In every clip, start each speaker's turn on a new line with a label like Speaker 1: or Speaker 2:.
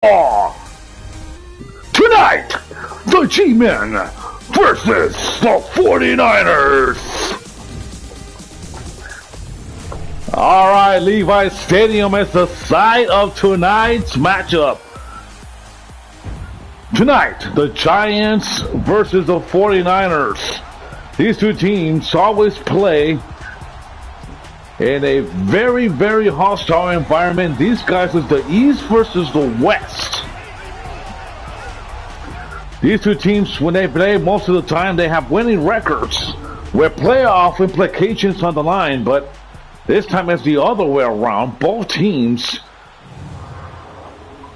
Speaker 1: Tonight, the G-Men versus the 49ers. Alright, Levi Stadium is the site of tonight's matchup. Tonight, the Giants versus the 49ers. These two teams always play in a very, very hostile environment. These guys is the East versus the West. These two teams, when they play, most of the time they have winning records with playoff implications on the line, but this time it's the other way around. Both teams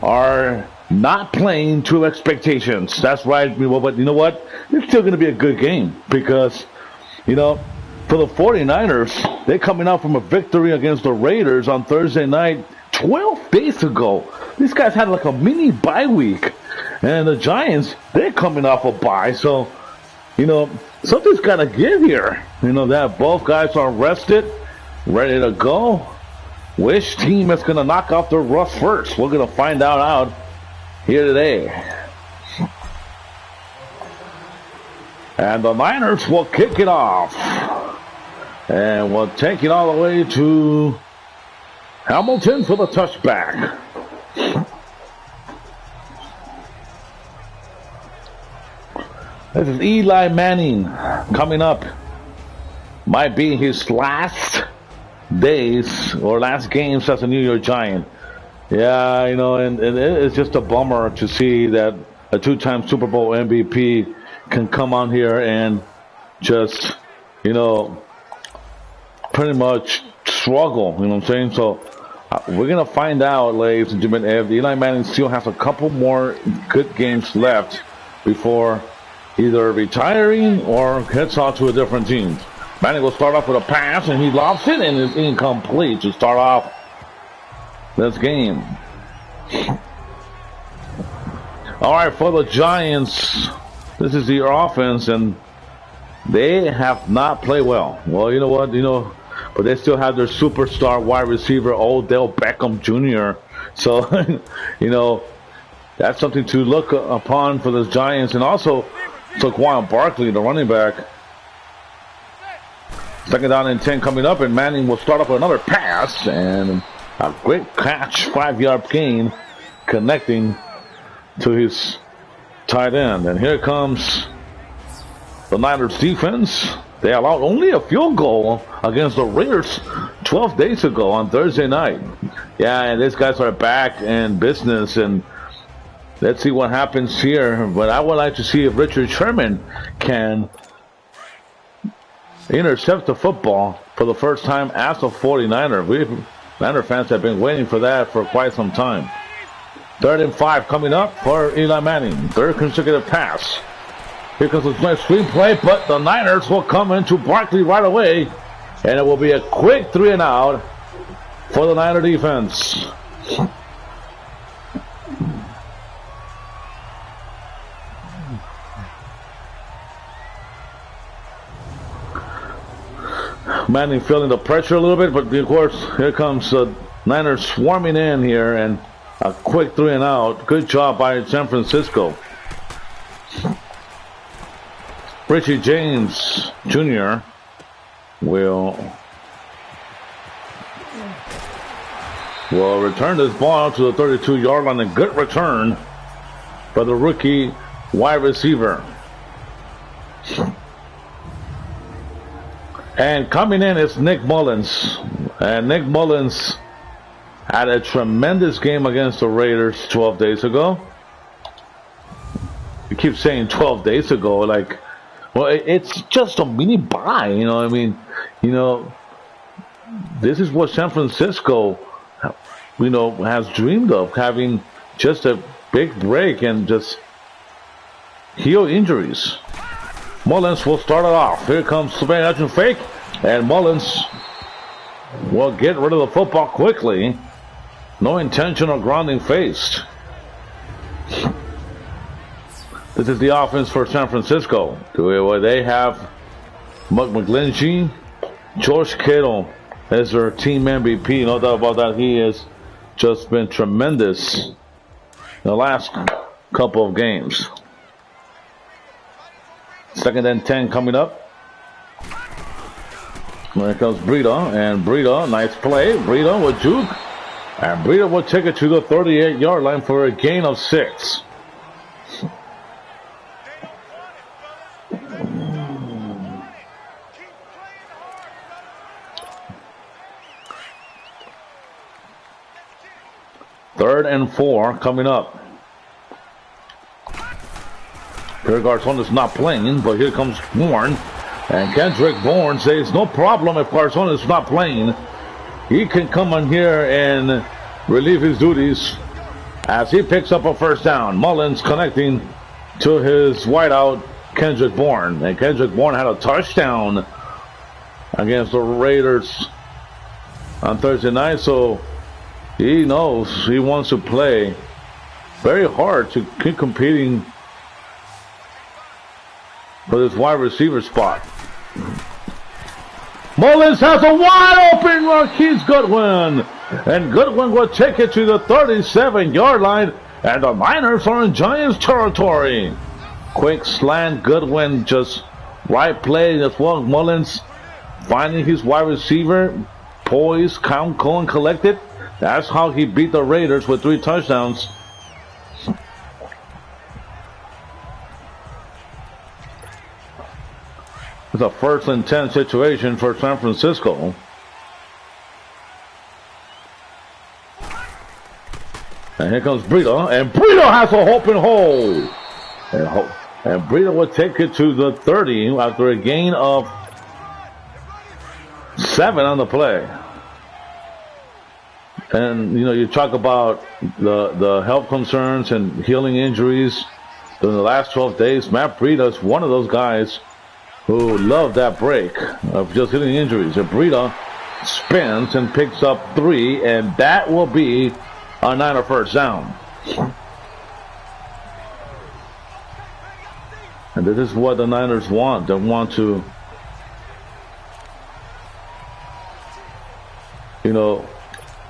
Speaker 1: are not playing to expectations. That's right, but you know what? It's still going to be a good game because, you know, for the 49ers, they're coming out from a victory against the Raiders on Thursday night 12 days ago. These guys had like a mini bye week. And the Giants, they're coming off a bye. So, you know, something's got to give here. You know, that both guys are rested, ready to go. Which team is going to knock off the rust first? We're going to find out here today. And the Niners will kick it off. And we'll take it all the way to Hamilton for the touchback. This is Eli Manning coming up. Might be his last days or last games as a New York Giant. Yeah, you know, and it's just a bummer to see that a two-time Super Bowl MVP can come on here and just, you know, pretty much struggle, you know what I'm saying? So we're going to find out, ladies and gentlemen, if Eli Manning still has a couple more good games left before either retiring or heads off to a different team. Manning will start off with a pass, and he lobs it, and it's incomplete to start off this game. All right, for the Giants, this is their offense, and they have not played well. Well, you know what? You know, but they still have their superstar wide receiver, Odell Beckham Jr. So, you know, that's something to look upon for the Giants. And also, Saquon Barkley, the running back. Second down and 10 coming up, and Manning will start off with another pass. And a great catch, 5-yard gain, connecting to his tight end. And here comes the Niners defense. They allowed only a field goal against the Raiders 12 days ago on Thursday night. Yeah, and these guys are back in business, and let's see what happens here. But I would like to see if Richard Sherman can intercept the football for the first time as a 49er. We Niner fans have been waiting for that for quite some time. 3rd and 5 coming up for Eli Manning. Third consecutive pass. Here comes the nice screen play, but the Niners will come into Barkley right away. And it will be a quick 3 and out for the Niner defense. Manning feeling the pressure a little bit, but of course, here comes the Niners swarming in here, and a quick 3 and out. Good job by San Francisco. Richie James Jr. will return this ball to the 32-yard line. A good return by the rookie wide receiver. And coming in is Nick Mullins. And Nick Mullins had a tremendous game against the Raiders 12 days ago. You keep saying 12 days ago, like, well, it's just a mini bye, you know what I mean? You know, this is what San Francisco, you know, has dreamed of, having just a big break and just heel injuries. Mullins will start it off. Here comes the action fake, and Mullins will get rid of the football quickly. No intentional grounding faced. This is the offense for San Francisco, where they have Mike McGlinchey, George Kittle as their team MVP. No doubt about that. He has just been tremendous the last couple of games. 2nd and 10 coming up. Here comes Breida, and Breida, nice play. Breida with juke, and Breida will take it to the 38-yard line for a gain of 6. Third and 4 coming up. Here Garcon is not playing, but here comes Bourne. And Kendrick Bourne says no problem if Garcon is not playing. He can come in here and relieve his duties as he picks up a first down. Mullins connecting to his wideout, Kendrick Bourne. And Kendrick Bourne had a touchdown against the Raiders on Thursday night, so he knows he wants to play very hard to keep competing for this wide receiver spot. Mullins has a wide open Marquise Goodwin, and Goodwin will take it to the 37-yard line, and the Niners are in Giants territory. Quick slant, Goodwin just right play as well. Mullins finding his wide receiver, poised, count, cool, and collected. That's how he beat the Raiders with 3 touchdowns. It's a 1st and 10 situation for San Francisco. And here comes Breida, and Breida has a open hole. And Breida will take it to the 30 after a gain of 7 on the play. And, you know, you talk about the health concerns and healing injuries during the last 12 days. Matt Breida is one of those guys who love that break of just hitting injuries. And Breida spins and picks up 3, and that will be a Niner first down. And this is what the Niners want. They want to, you know,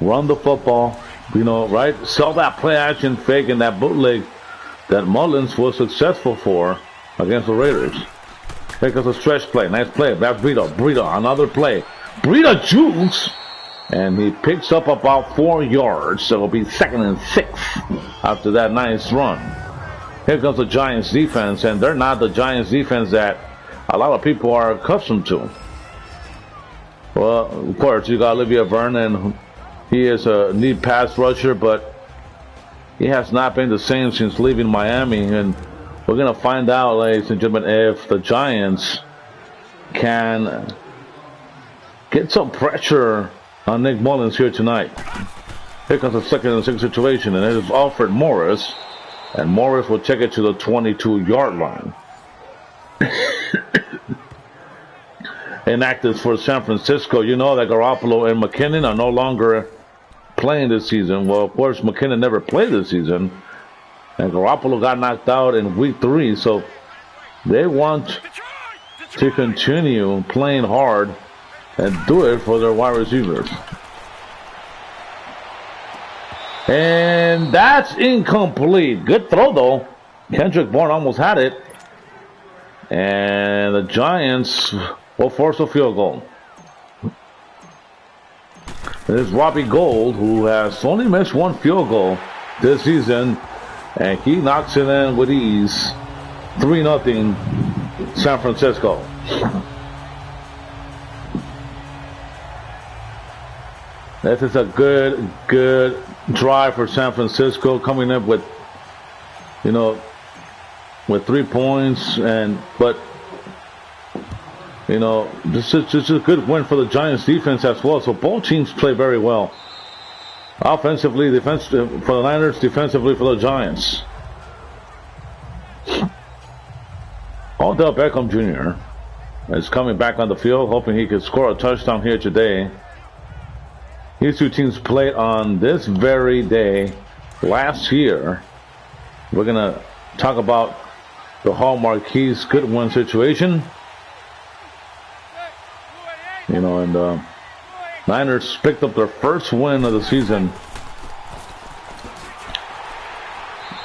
Speaker 1: run the football, you know, right? Sell that play action fake and that bootleg that Mullins was successful for against the Raiders. Here comes a stretch play. Nice play. That's Breida. Breida, another play. Breida jukes, and he picks up about 4 yards. So it'll be 2nd and 6 after that nice run. Here comes the Giants defense, and they're not the Giants defense that a lot of people are accustomed to. Well, of course, you got Olivier Vernon. He is a neat pass rusher, but he has not been the same since leaving Miami. And we're going to find out, ladies and gentlemen, if the Giants can get some pressure on Nick Mullins here tonight. Here comes a 2nd and 6 situation, and it is Alfred Morris. And Morris will take it to the 22-yard line. Inactive for San Francisco. You know that Garoppolo and McKinnon are no longer playing this season. Well, of course, McKinnon never played this season. And Garoppolo got knocked out in week 3. So they want to continue playing hard and do it for their wide receivers. And that's incomplete. Good throw, though. Kendrick Bourne almost had it. And the Giants will force a field goal. There's Robbie Gould, who has only missed 1 field goal this season. And he knocks it in with ease. 3-0 San Francisco. This is a good drive for San Francisco, coming up with, you know, with 3 points. But you know, this is a good win for the Giants defense as well. So both teams play very well. Offensively, defensive for the Niners, defensively for the Giants. Odell Beckham Jr. is coming back on the field, hoping he could score a touchdown here today. These two teams played on this very day last year. We're going to talk about the whole Marquise Goodwin situation. You know, and Niners picked up their first win of the season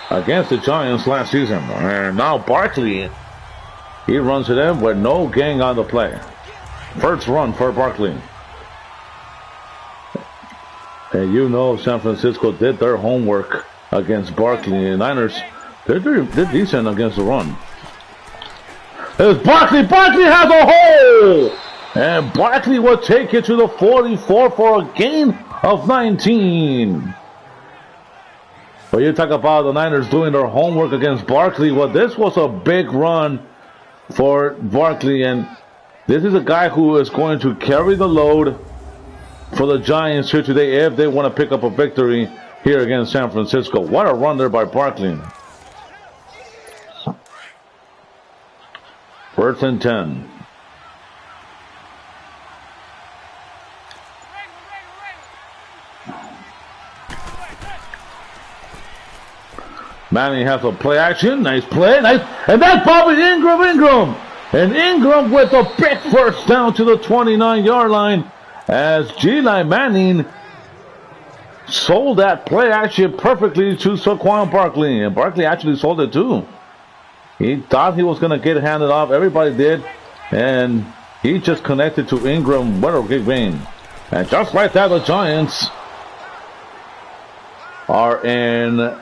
Speaker 1: against the Giants last season. And now Barkley, he runs it in with no gang on the play. First run for Barkley. And you know San Francisco did their homework against Barkley. And Niners, they're decent against the run. There's Barkley. Barkley has a hole! And Barkley will take it to the 44 for a gain of 19. But you talk about the Niners doing their homework against Barkley. Well, this was a big run for Barkley. And this is a guy who is going to carry the load for the Giants here today if they want to pick up a victory here against San Francisco. What a run there by Barkley. First and 10. Manning has a play action. Nice play. Nice. And that's Bobby Ingram. And Ingram with a big first down to the 29-yard line as Eli Manning sold that play action perfectly to Saquon Barkley. And Barkley actually sold it too. He thought he was going to get handed off. Everybody did. And he just connected to Ingram. What a big game. And just like that, the Giants are in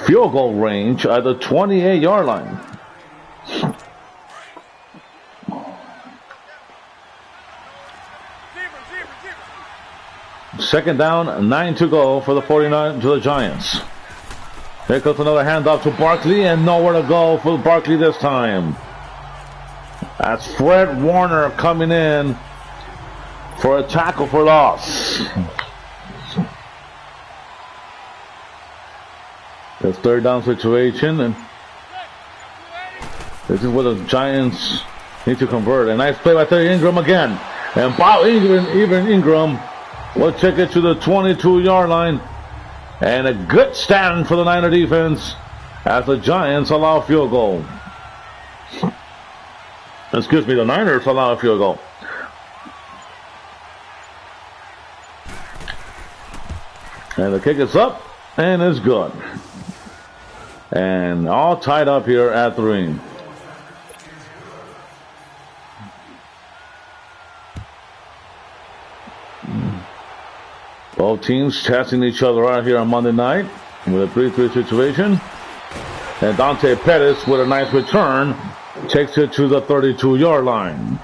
Speaker 1: field goal range at the 28-yard line. Second down, 9 to go for the 49 to the Giants. Here comes another handoff to Barkley, and nowhere to go for Barkley this time. That's Fred Warner coming in for a tackle for loss. It's third down situation, and this is where the Giants need to convert. A nice play by there, Ingram again. And Bob Ingram will take it to the 22-yard line. And a good stand for the Niner defense as the Giants allow a field goal. Excuse me, the Niners allow a field goal. And the kick is up, and it's good. And all tied up here at 3. Both teams testing each other out here on Monday night with a 3-3 situation. And Dante Pettis with a nice return takes it to the 32-yard line.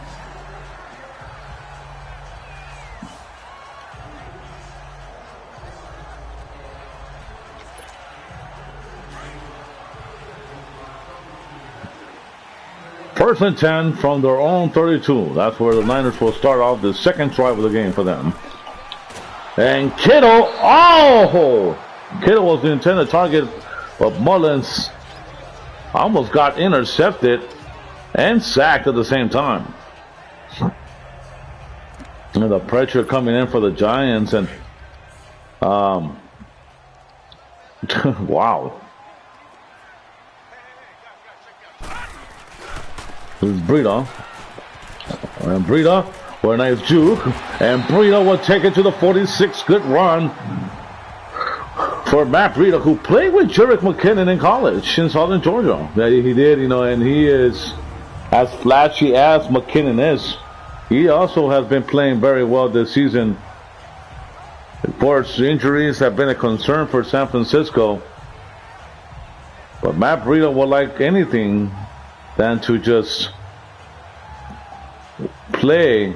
Speaker 1: First and 10 from their own 32. That's where the Niners will start off the second drive of the game for them. And Kittle, Kittle was the intended target, but Mullins almost got intercepted and sacked at the same time. And the pressure coming in for the Giants, and wow. This is Breida. And Breida with a nice juke. And Breida will take it to the 46. Good run for Matt Breida, who played with Jerick McKinnon in college in Southern Georgia. Yeah, he did, and he is as flashy as McKinnon is. He also has been playing very well this season. Of course, injuries have been a concern for San Francisco. But Matt Breida would like anything than to just play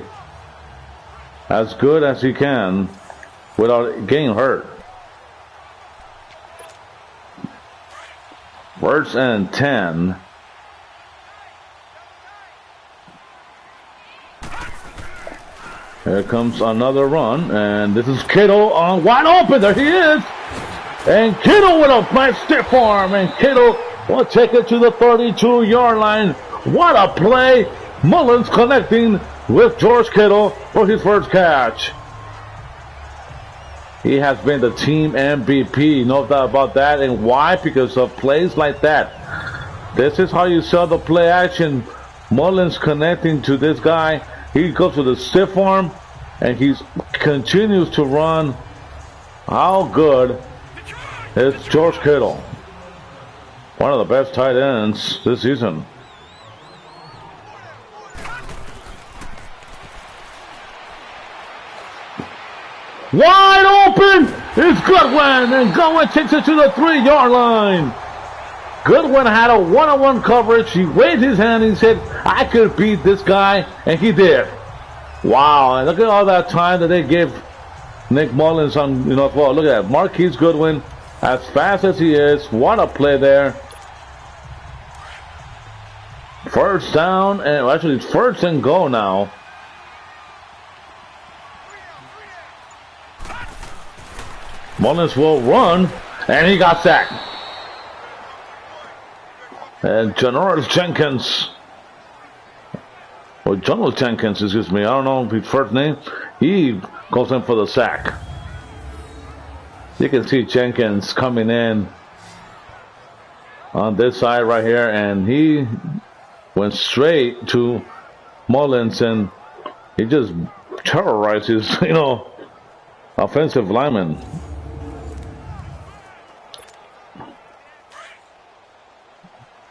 Speaker 1: as good as he can without getting hurt. First and 10. Here comes another run, and this is Kittle on wide open. There he is. And Kittle with a nice stiff arm, and Kittle will take it to the 32-yard line. What a play. Mullins connecting with George Kittle for his first catch. He has been the team MVP, no doubt about that. And why? Because of plays like that. This is how you sell the play action. Mullins connecting to this guy. He goes with a stiff arm, and he continues to run. How good is George Kittle? One of the best tight ends this season. Wide open! It's Goodwin, and Goodwin takes it to the 3-yard line. Goodwin had a one-on-one coverage. He waved his hand and he said, I could beat this guy, and he did. Wow, and look at all that time that they gave Nick Mullins on, well, look at that. Marquise Goodwin, as fast as he is, what a play there. First down, and actually it's first and goal now. Mullins will run, and he got sacked. And Janoris Jenkins, or Jonas Jenkins, excuse me, I don't know his first name, he goes in for the sack. You can see Jenkins coming in on this side right here, and he went straight to Mullins, and he just terrorizes, offensive linemen.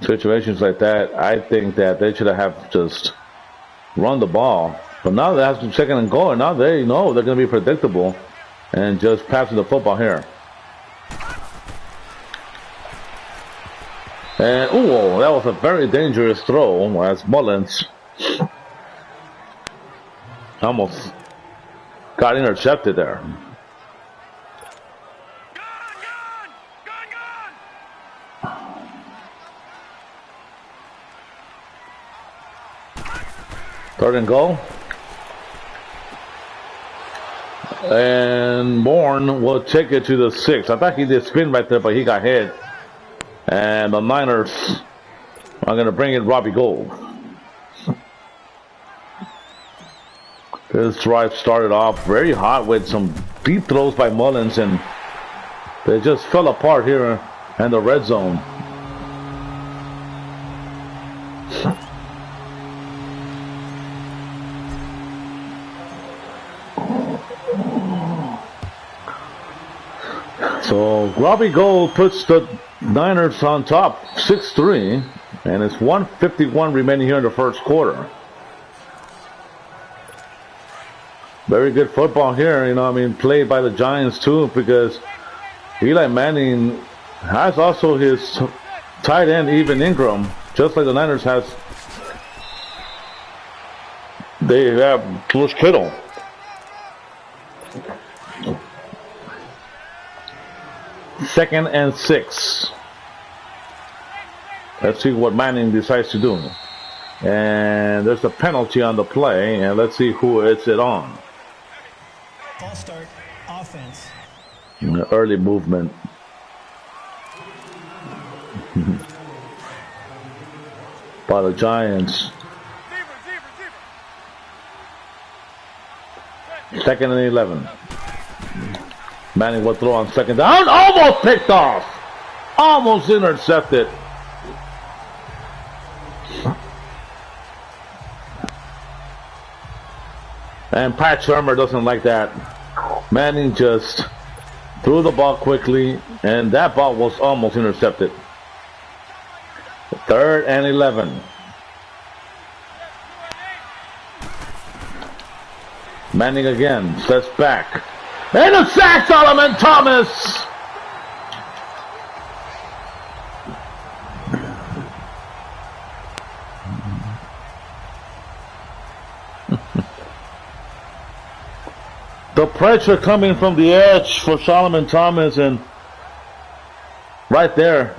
Speaker 1: Situations like that, I think that they should have just run the ball. But now they have to second and goal, and now they know they're going to be predictable and just passing the football here. And, ooh, that was a very dangerous throw as Mullins almost got intercepted there. Third and goal. And Bourne will take it to the 6. I thought he did spin right there, but he got hit. And the Niners are going to bring in Robbie Gould. This drive started off very hot with some deep throws by Mullins, and they just fell apart here in the red zone. So Robbie Gould puts the Niners on top, 6-3, and it's 1:51 remaining here in the first quarter. Very good football here, played by the Giants too, because Eli Manning has also his tight end, Evan Ingram, just like the Niners has. They have George Kittle. Second and 6. Let's see what Manning decides to do. And there's a penalty on the play, and let's see who it's it on.
Speaker 2: Ball start, offense.
Speaker 1: Early movement. By the Giants. Second and 11. Manning will throw on second down. Almost picked off. Almost intercepted. And Pat Shermer doesn't like that. Manning just threw the ball quickly, and that ball was almost intercepted. Third and 11. Manning again, steps back. And a sack, Solomon Thomas! The pressure coming from the edge for Solomon Thomas, and right there,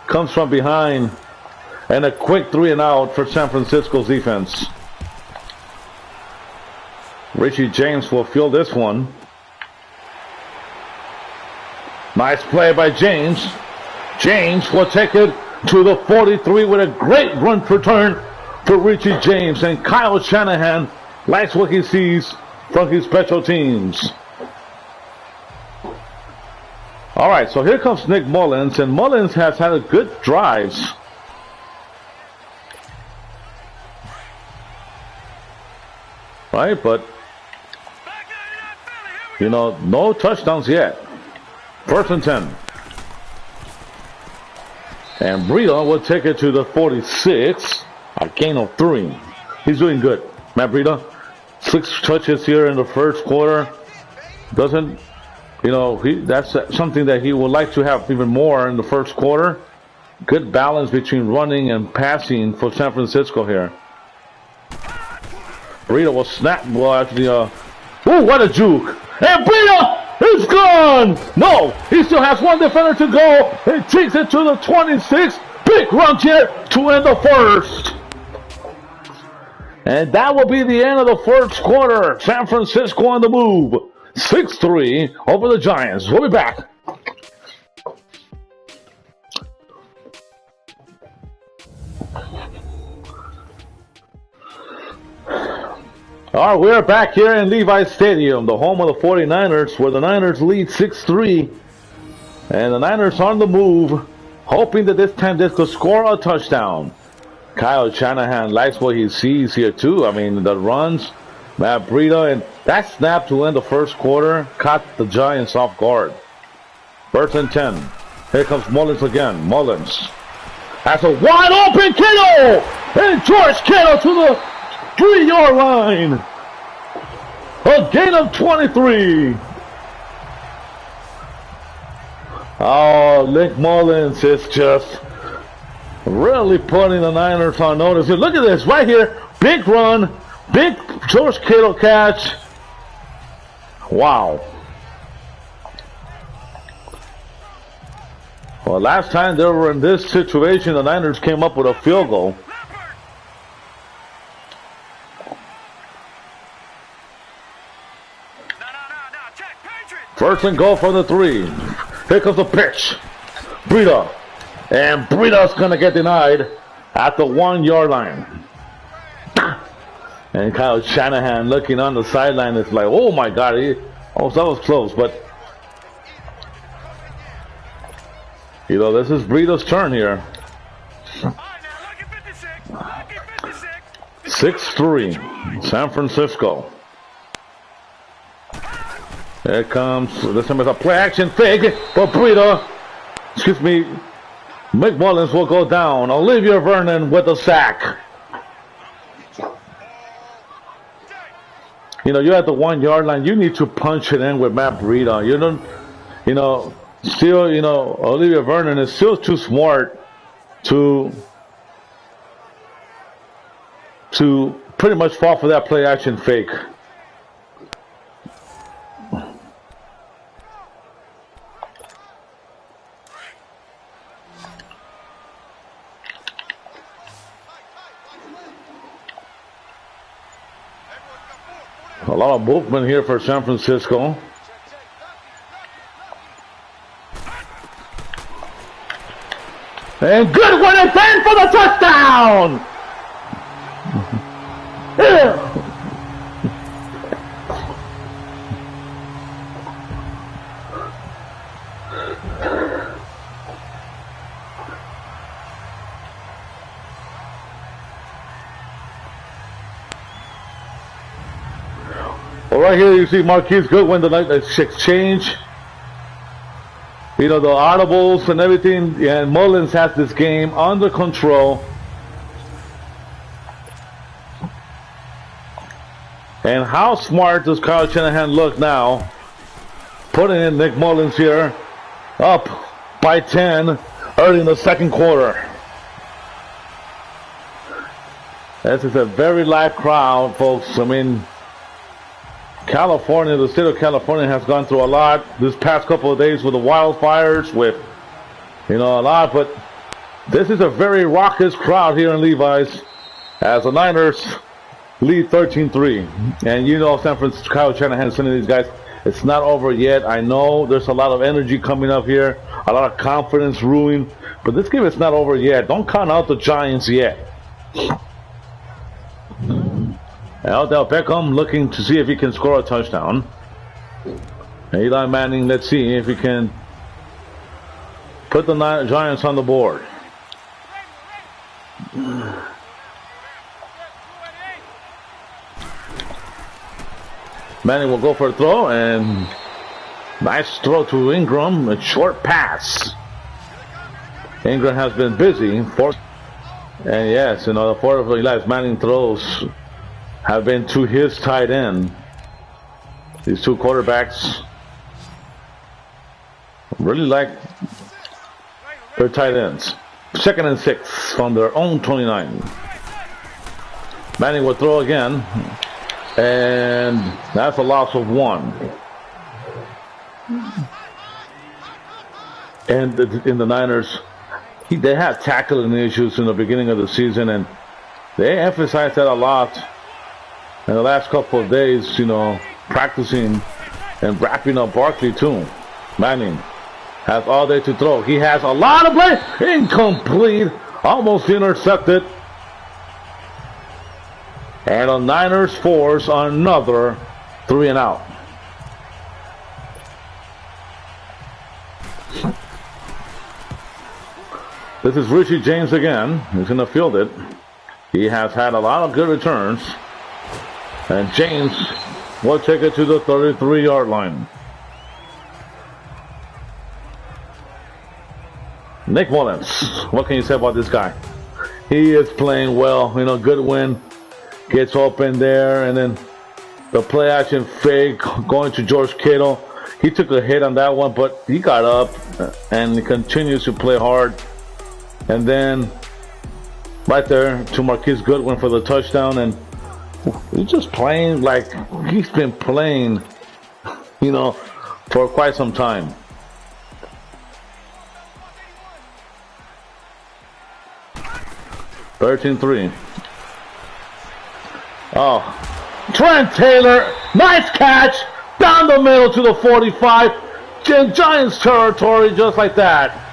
Speaker 1: comes from behind, and a quick 3-and-out for San Francisco's defense. Richie James will field this one. Nice play by James. James will take it to the 43 with a great run return for Richie James, and Kyle Shanahan likes what he sees from his special teams. All right, so here comes Nick Mullins, and Mullins has had a good drives. Right, but no touchdowns yet. First and 10. And Breida will take it to the 46. A gain of 3. He's doing good. Matt Breida, 6 touches here in the first quarter. Doesn't, you know, that's something that he would like to have even more in the first quarter. Good balance between running and passing for San Francisco here. Breida will snap. Well, actually, oh, what a juke. And Breida is gone. No, he still has one defender to go. He takes it to the 26. Big run here to end the first. And that will be the end of the first quarter. San Francisco on the move. 6-3 over the Giants. We'll be back. All right, we're back here in Levi's Stadium, the home of the 49ers, where the Niners lead 6-3. And the Niners on the move, hoping that this time they could score a touchdown. Kyle Shanahan likes what he sees here, too. I mean, the runs, Matt Breida, and that snap to end the first quarter caught the Giants off guard. 1st and 10. Here comes Mullins again. Mullins has a wide open Kittle! And George Kittle to the 3-yard line. A gain of 23. Oh, Nick Mullins is just really putting the Niners on notice. Here, look at this right here. Big run. Big George Kittle catch. Wow. Well, last time they were in this situation, the Niners came up with a field goal. First and goal from the 3. Here comes the pitch. Breida. And Breida's going to get denied at the 1-yard line. And Kyle Shanahan looking on the sideline is like, oh my God. Oh, that was close. But, you know, this is Breida's turn here. 6-3. San Francisco. Here comes, this time it's a play action fake for Breida. Excuse me, McMullins will go down. Olivia Vernon with the sack. You know, you're at the 1-yard line. You need to punch it in with Matt Breida. You don't, you know, still, you know, Olivia Vernon is still too smart to pretty much fall for that play action fake. A lot of movement here for San Francisco. And good one and 10 for the touchdown! Well, right here you see Marquise Goodwin, the exchange. You know, the audibles and everything. And Mullins has this game under control. And how smart does Kyle Shanahan look now? Putting in Nick Mullins here. Up by 10 early in the second quarter. This is a very live crowd, folks. I mean, California, the state of California has gone through a lot this past couple of days with the wildfires, with, you know, a lot, but this is a very raucous crowd here in Levi's as the Niners lead 13-3. And you know, San Francisco, Kyle Shanahan sending these guys, it's not over yet. I know there's a lot of energy coming up here, a lot of confidence ruling, but this game is not over yet. Don't count out the Giants yet. Odell Beckham looking to see if he can score a touchdown. Eli Manning, let's see if he can put the Giants on the board. Manning will go for a throw, and nice throw to Ingram, a short pass. Ingram has been busy. And yes, the fourth of Eli Manning throws have been to his tight end. These two quarterbacks really like their tight ends. 2nd and 6 from their own 29. Manning will throw again, and that's a loss of 1. And in the Niners, they had tackling issues in the beginning of the season, and they emphasized that a lot in the last couple of days, practicing and wrapping up Barkley too. Manning has all day to throw. He has a lot of play. Incomplete. Almost intercepted. And the Niners force another 3 and out. This is Richie James again. He's going to field it. He has had a lot of good returns. And James will take it to the 33-yard line. Nick Mullins, what can you say about this guy? He is playing well. Goodwin gets open there, and then the play action fake going to George Kittle. He took a hit on that one, but he got up and he continues to play hard. And then right there to Marquise Goodwin for the touchdown, and he's just playing like he's been playing, for quite some time. (13-3). Oh, Trent Taylor, nice catch down the middle to the 45, in Giants territory, just like that.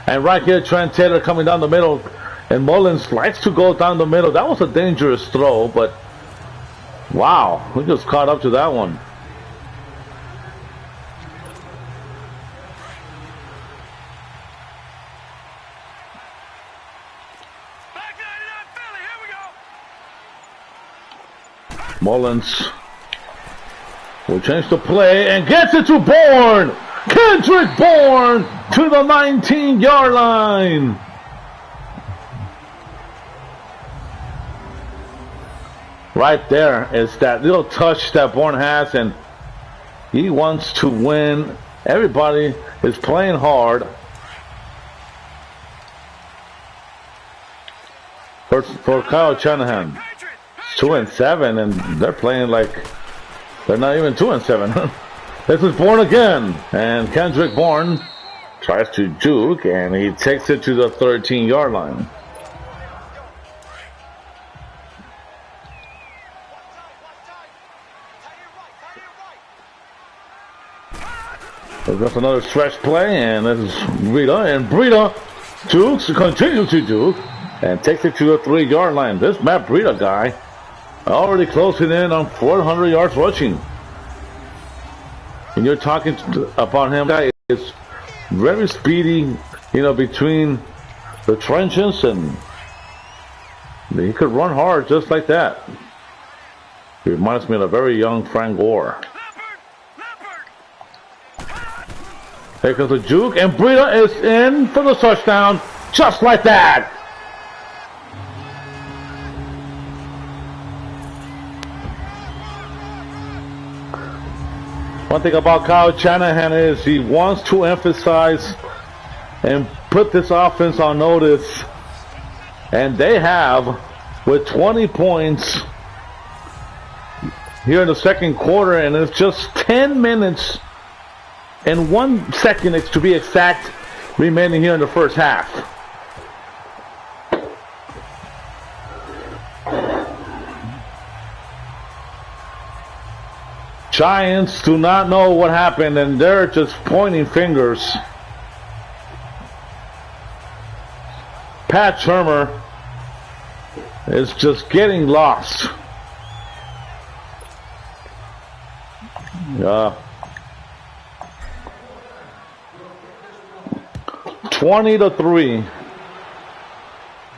Speaker 1: And right here, Trent Taylor coming down the middle, and Mullins likes to go down the middle. That was a dangerous throw, but wow, we just caught up to that one. Mullins will change the play and gets it to Bourne. Kendrick Bourne to the 19-yard line. Right there is that little touch that Bourne has, and he wants to win. Everybody is playing hard. For Kyle Shanahan. 2-7, and they're playing like they're not even 2-7. This is Bourne again, and Kendrick Bourne tries to juke, and he takes it to the 13-yard line. There's another stretch play, and this is Breida, and Breida jukes, continues to juke, and takes it to the 3-yard line. This Matt Breida guy already closing in on 400 yards rushing. And you're talking about him, guy is very speedy, between the trenches, and he could run hard just like that. He reminds me of a very young Frank Gore. Here comes the juke, and Breida is in for the touchdown, just like that. One thing about Kyle Shanahan is he wants to emphasize and put this offense on notice. And they have, with 20 points here in the second quarter, and it's just 10 minutes and 1 second to be exact remaining here in the first half. Giants do not know what happened, and they're just pointing fingers. Pat Shurmur is just getting lost. 20-3,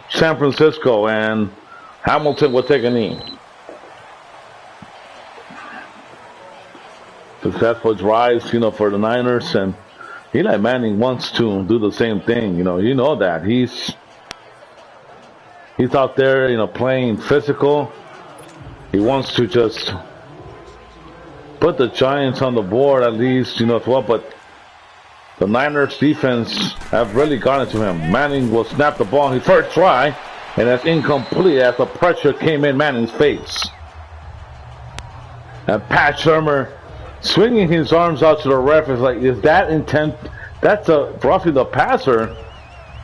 Speaker 1: San Francisco, and Hamilton will take a knee. successful drives, for the Niners, and Eli Manning wants to do the same thing. You know that he's out there, playing physical. He wants to just put the Giants on the board at least, as well. But the Niners defense have really gotten to him. Manning will snap the ball on his first try, and that's incomplete as the pressure came in Manning's face. And Pat Shurmur swinging his arms out to the ref is like, is that intent? That's roughly the passer,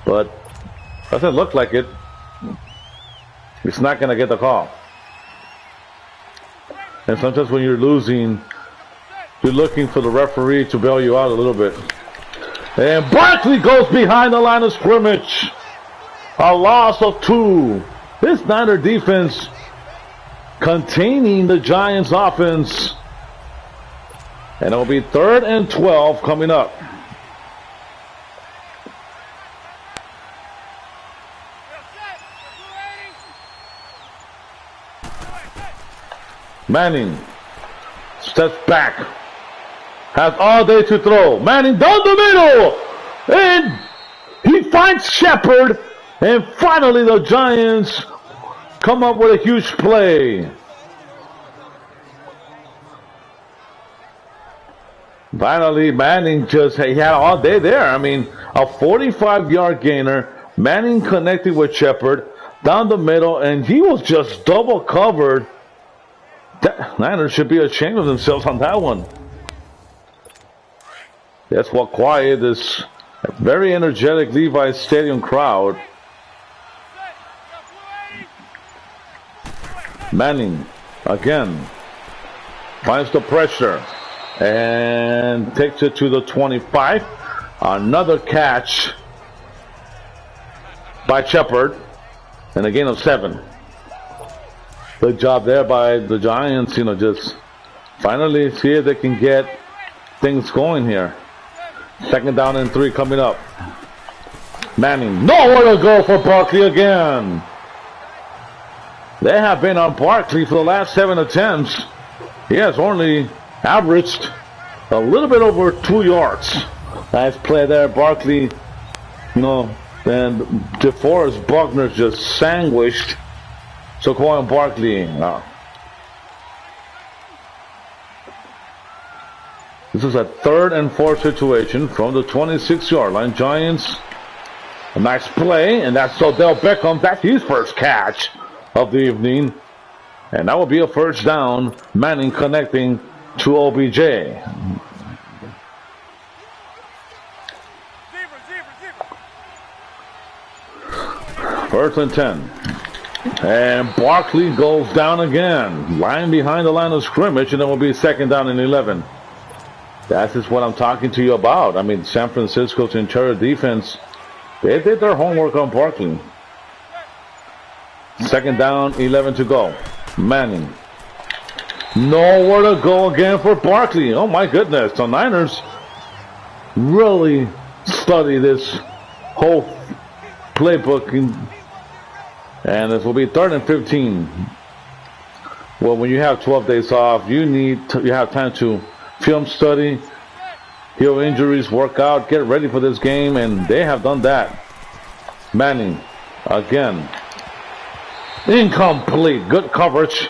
Speaker 1: but doesn't look like it. He's not going to get the call. And sometimes when you're losing, you're looking for the referee to bail you out a little bit. And Barkley goes behind the line of scrimmage. A loss of 2. This Niner defense containing the Giants offense. And it'll be 3rd and 12 coming up. Manning steps back. Has all day to throw. Manning down the middle. And he finds Shepard. And finally the Giants come up with a huge play. Finally, Manning he had all day there. I mean, a 45-yard gainer. Manning connected with Shepard down the middle, and he was just double covered. Niners should be ashamed of themselves on that one. That's what quieted this very energetic Levi's Stadium crowd. Manning again finds the pressure and takes it to the 25. Another catch by Shepard and a gain of 7. Good job there by the Giants, just finally see if they can get things going here. 2nd down and 3 coming up. Manning, nowhere to go for Barkley again. They have been on Barkley for the last 7 attempts. He has only averaged a little bit over 2 yards. Nice play there, Barkley. And DeForest Buckner just sandwiched Saquon Barkley. This is a 3rd and 4 situation from the 26-yard line. Giants, a nice play, and that's Odell Beckham. That's his first catch of the evening. And that will be a 1st down. Manning connecting to OBJ. 1st and 10. And Barkley goes down again. Lying behind the line of scrimmage, and it will be 2nd down and 11. That is what I'm talking to you about. I mean, San Francisco's interior defense, they did their homework on Barkley. 2nd down, 11 to go. Manning. Nowhere to go again for Barkley. Oh my goodness. The Niners really study this whole playbook. And this will be 3rd and 15. Well, when you have 12 days off, you have time to film study, heal injuries, work out, get ready for this game, and they have done that. Manning again. Incomplete. Good coverage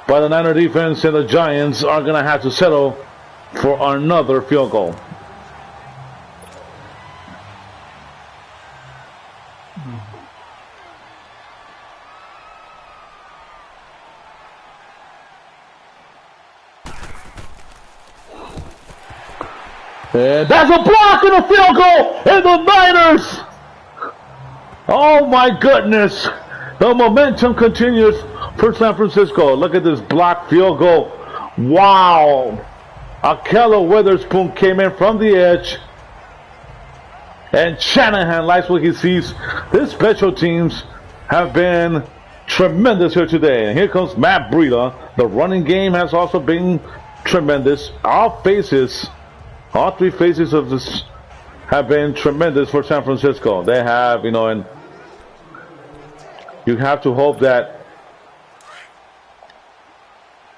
Speaker 1: by the Niner defense, and the Giants are going to have to settle for another field goal. And that's a block and a field goal, and the Niners. Oh my goodness. The momentum continues for San Francisco. Look at this block field goal. Wow. Akello Witherspoon came in from the edge. And Shanahan likes what he sees. His special teams have been tremendous here today. And here comes Matt Breida. The running game has also been tremendous. All 3 phases of this have been tremendous for San Francisco. They have, and you have to hope that,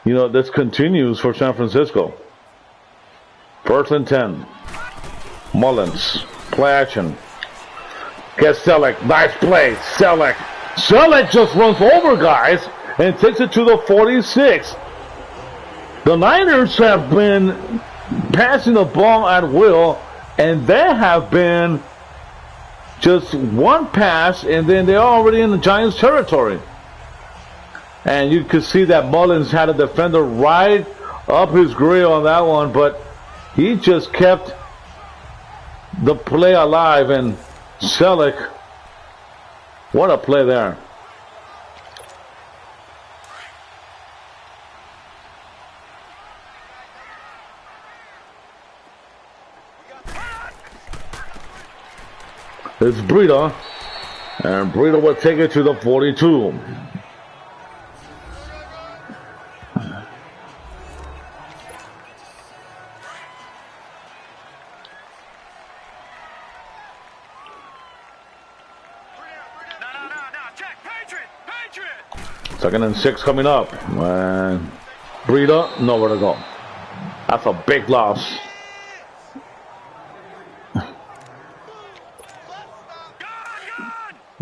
Speaker 1: this continues for San Francisco. First and 10. Mullins. Play action. Gets Selleck. Nice play. Selleck. Selleck just runs over guys and takes it to the 46. The Niners have been passing the ball at will, and they have been just one pass, and then they're already in the Giants' territory. And you could see that Mullins had a defender right up his grill on that one, but he just kept the play alive. And Selleck, what a play there. It's Breida, and Breida will take it to the 42. Second and 6 coming up. And Breida, nowhere to go. That's a big loss.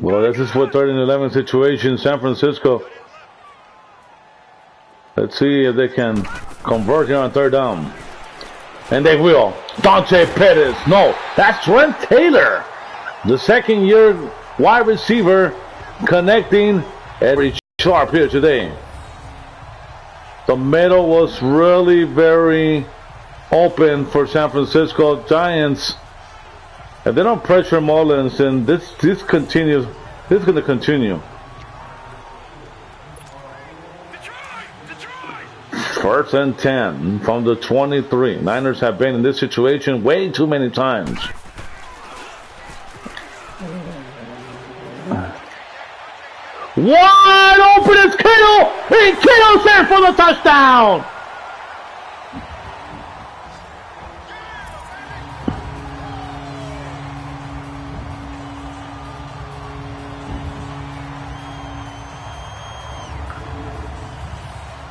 Speaker 1: Well, this is for 3rd and 11 situation, San Francisco. Let's see if they can convert here on 3rd down. And they will. Dante Pettis. No, that's Trent Taylor. The second-year wide receiver connecting every sharp here today. The middle was really very open for San Francisco Giants. If they don't pressure Mullins, and this continues, this is going to continue. First and 10 from the 23. Niners have been in this situation way too many times. Wide open is Kittle! And Kittle's there for the touchdown!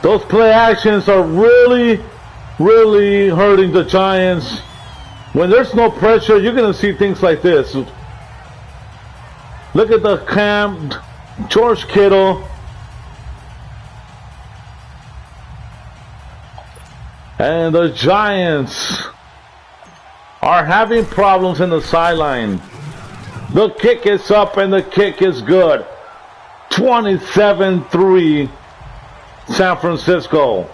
Speaker 1: Those play actions are really, really hurting the Giants. When there's no pressure, you're going to see things like this. Look at the cam, George Kittle. And the Giants are having problems in the sideline. The kick is up and the kick is good. 27-3. San Francisco.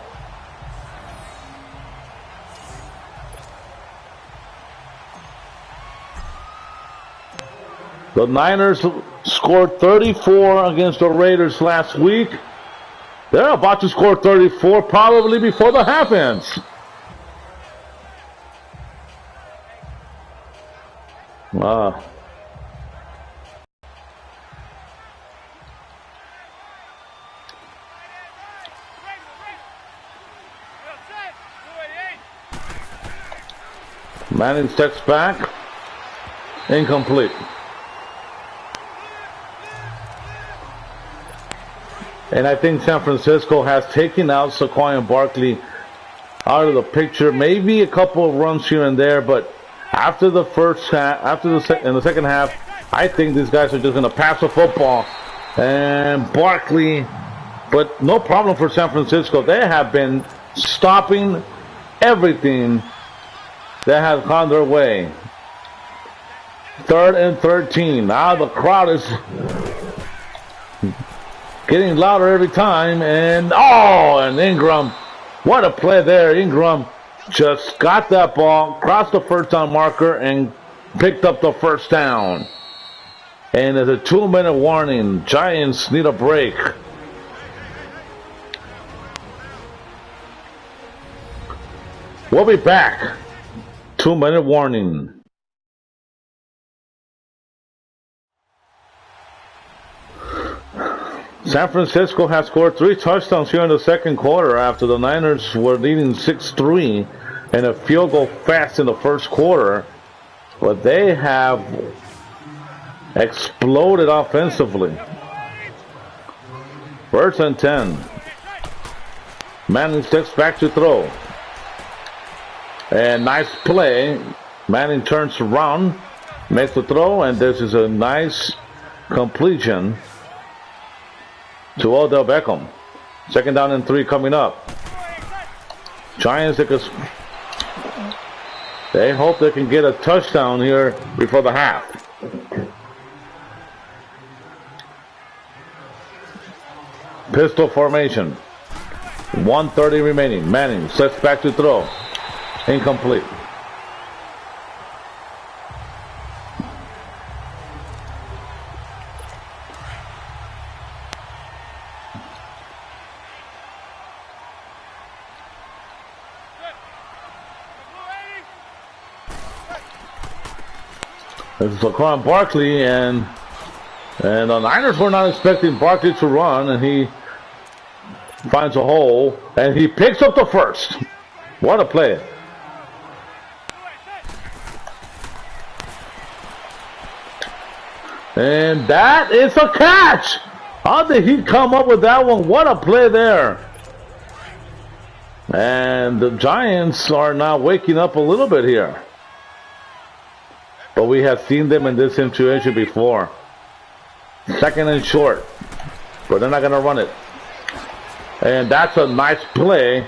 Speaker 1: The Niners scored 34 against the Raiders last week. They're about to score 34 probably before the half ends. Wow. Manning steps back. Incomplete. And I think San Francisco has taken out Saquon Barkley out of the picture. Maybe a couple of runs here and there, but after the first half, in the second half, I think these guys are just going to pass the football. And Barkley, but no problem for San Francisco. They have been stopping everything that has gone their way. 3rd and 13. Now the crowd is getting louder every time. And Ingram, what a play there. Ingram just got that ball, crossed the first down marker, and picked up the first down. And there's a 2-minute warning. Giants need a break. We'll be back. 2-minute warning. San Francisco has scored 3 touchdowns here in the second quarter after the Niners were leading 6-3 and a field goal fast in the first quarter. But they have exploded offensively. First and 10. Manning steps back to throw. And nice play. Manning turns around, makes the throw, and this is a nice completion to Odell Beckham. 2nd down and 3 coming up. Giants, they hope they can get a touchdown here before the half. Pistol formation. 1:30 remaining. Manning sets back to throw. Incomplete. This is Laquan Barkley, and the Niners were not expecting Barkley to run, and he finds a hole, and he picks up the first. What a play. And that is a catch. How did he come up with that one? What a play there. And the Giants are now waking up a little bit here. But we have seen them in this situation before. 2nd and short. But they're not going to run it. And that's a nice play.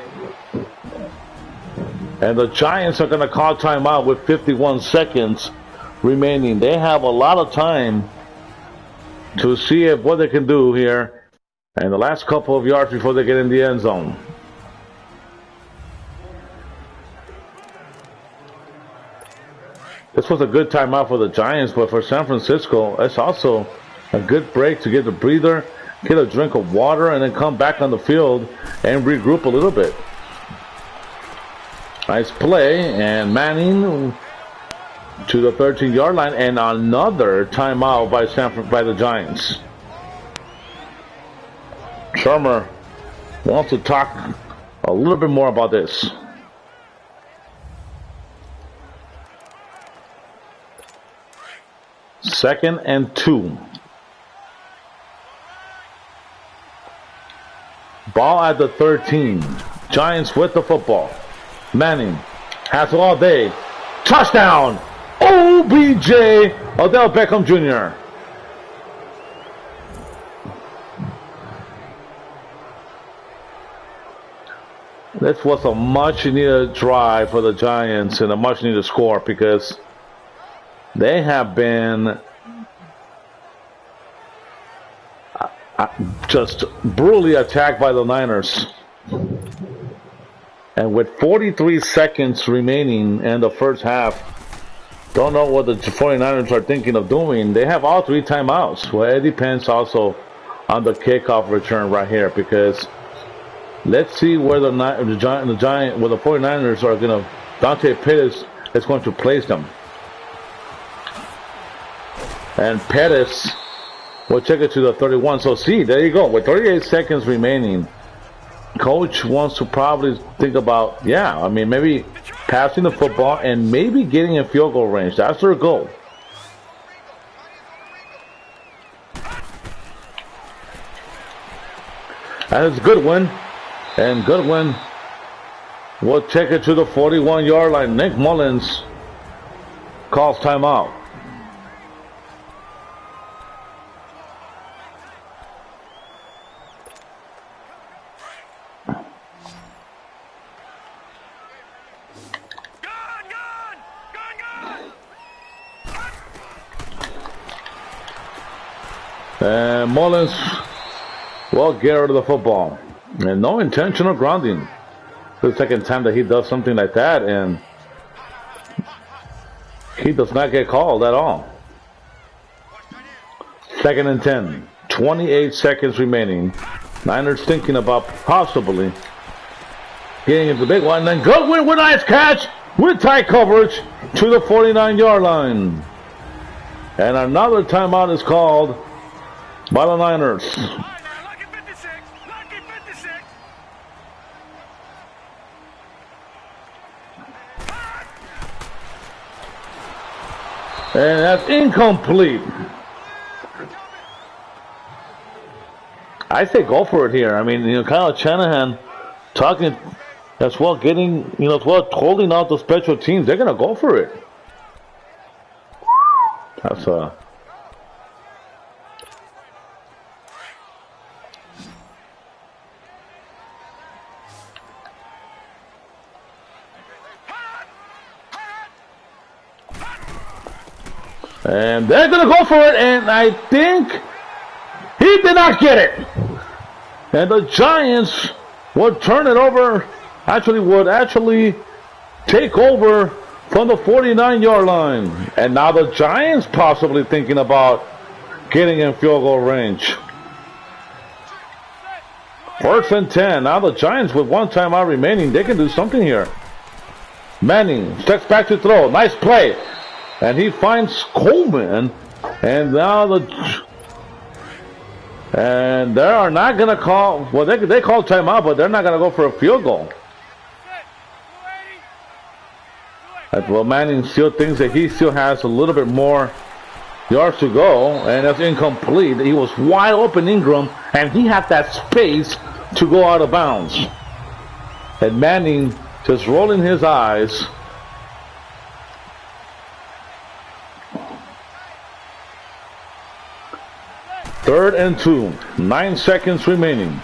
Speaker 1: And the Giants are going to call timeout with 51 seconds remaining. They have a lot of time to see what they can do here. And the last couple of yards before they get in the end zone. This was a good timeout for the Giants, but for San Francisco, it's also a good break to get a breather, get a drink of water, and then come back on the field and regroup a little bit. Nice play, and Manning to the 13-yard line, and another timeout by the Giants. Shermer wants to talk a little bit more about this. 2nd and 2. Ball at the 13. Giants with the football. Manning has it all day. Touchdown! OBJ, Odell Beckham Jr. This was a much needed drive for the Giants and a much needed score, because they have been just brutally attacked by the Niners. And with 43 seconds remaining in the first half, don't know what the 49ers are thinking of doing. They have all 3 timeouts. Well, it depends also on the kickoff return right here, because let's see where the 49ers are going to, Dante Pettis is going to place them. And Pettis will check it to the 31. So see, there you go. With 38 seconds remaining, coach wants to probably think about, maybe passing the football and maybe getting in field goal range. That's their goal. That is Goodwin. And Goodwin will check it to the 41-yard line. Nick Mullins calls timeout. And Mullins will get rid of the football. And no intentional grounding. This is the 2nd time that he does something like that, and he does not get called at all. 2nd and 10. 28 seconds remaining. Niners thinking about possibly getting into the big one. And then Goodwin with a nice catch with tight coverage to the 49-yard line. And another timeout is called by the Niners. And that's incomplete. I say go for it here. I mean, Kyle Shanahan talking As well, as well, holding out the special teams, they're gonna go for it. That's and they're gonna go for it, and I think he did not get it. And the Giants would turn it over. Would actually take over from the 49-yard line. And now the Giants possibly thinking about getting in field goal range. 1st and 10. Now the Giants with one timeout remaining. They can do something here. Manning steps back to throw. Nice play. And he finds Coleman. And now and they are not going to call. Well, they call timeout, but they're not going to go for a field goal. Well, Manning still thinks that he still has a little bit more yards to go, and that's incomplete. He was wide open, Ingram, and he had that space to go out of bounds. And Manning just rolling his eyes. Third and 2, 9 seconds remaining.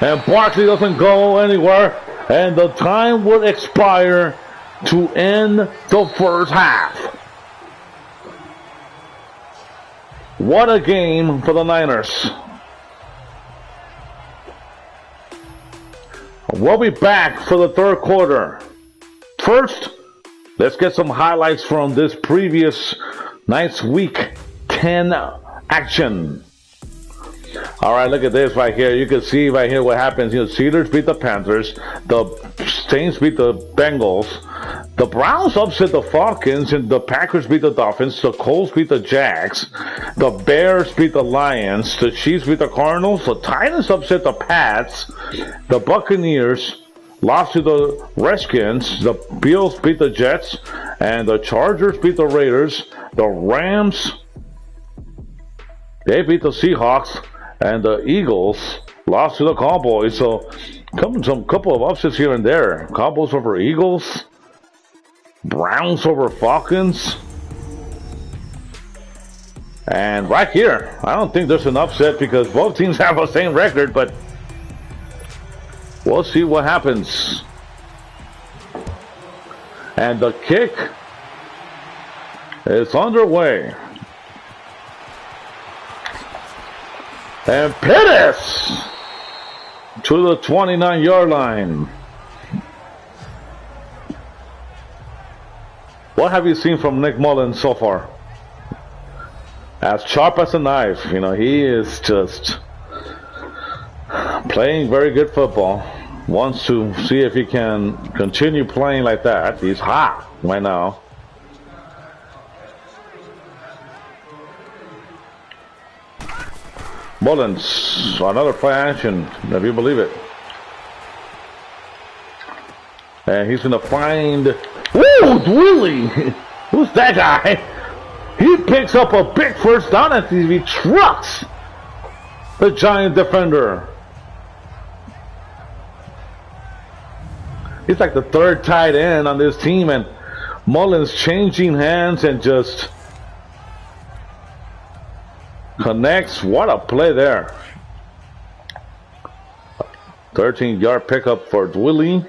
Speaker 1: And Barkley doesn't go anywhere, and the time will expire to end the first half. What a game for the Niners. We'll be back for the third quarter. First, let's get some highlights from this previous night's Week 10 action. All right, look at this right here. You can see right here what happens. Steelers beat the Panthers. The Saints beat the Bengals. The Browns upset the Falcons, and the Packers beat the Dolphins. The Colts beat the Jags. The Bears beat the Lions. The Chiefs beat the Cardinals. The Titans upset the Pats. The Buccaneers lost to the Redskins. The Bills beat the Jets, and the Chargers beat the Raiders. The Rams, they beat the Seahawks, and the Eagles lost to the Cowboys. So, some couple of upsets here and there. Cowboys over Eagles. Browns over Falcons. And right here, I don't think there's an upset because both teams have the same record, but we'll see what happens. And the kick is underway. And Pettis to the 29-yard line. What have you seen from Nick Mullins so far? As sharp as a knife. He is just playing very good football. Wants to see if he can continue playing like that. He's hot right now. Mullins, another play action, if you believe it. And he's going to find... Woo, Willie! Who's that guy? He picks up a big first down as he trucks the Giant defender. He's like the third tight end on this team, and Mullins changing hands and just connects. What a play there. 13-yard pickup for Willie.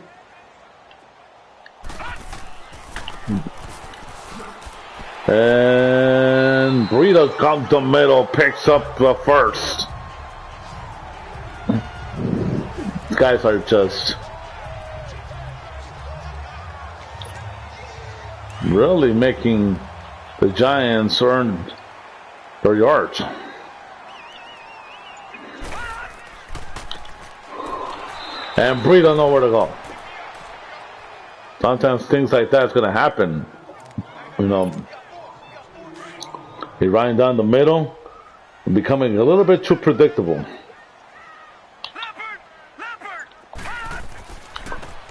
Speaker 1: And Breida comes the middle, picks up the first. These guys are just really making the Giants earn their yards. And Breida nowhere to go. Sometimes things like that's going to happen. He's running down the middle and becoming a little bit too predictable.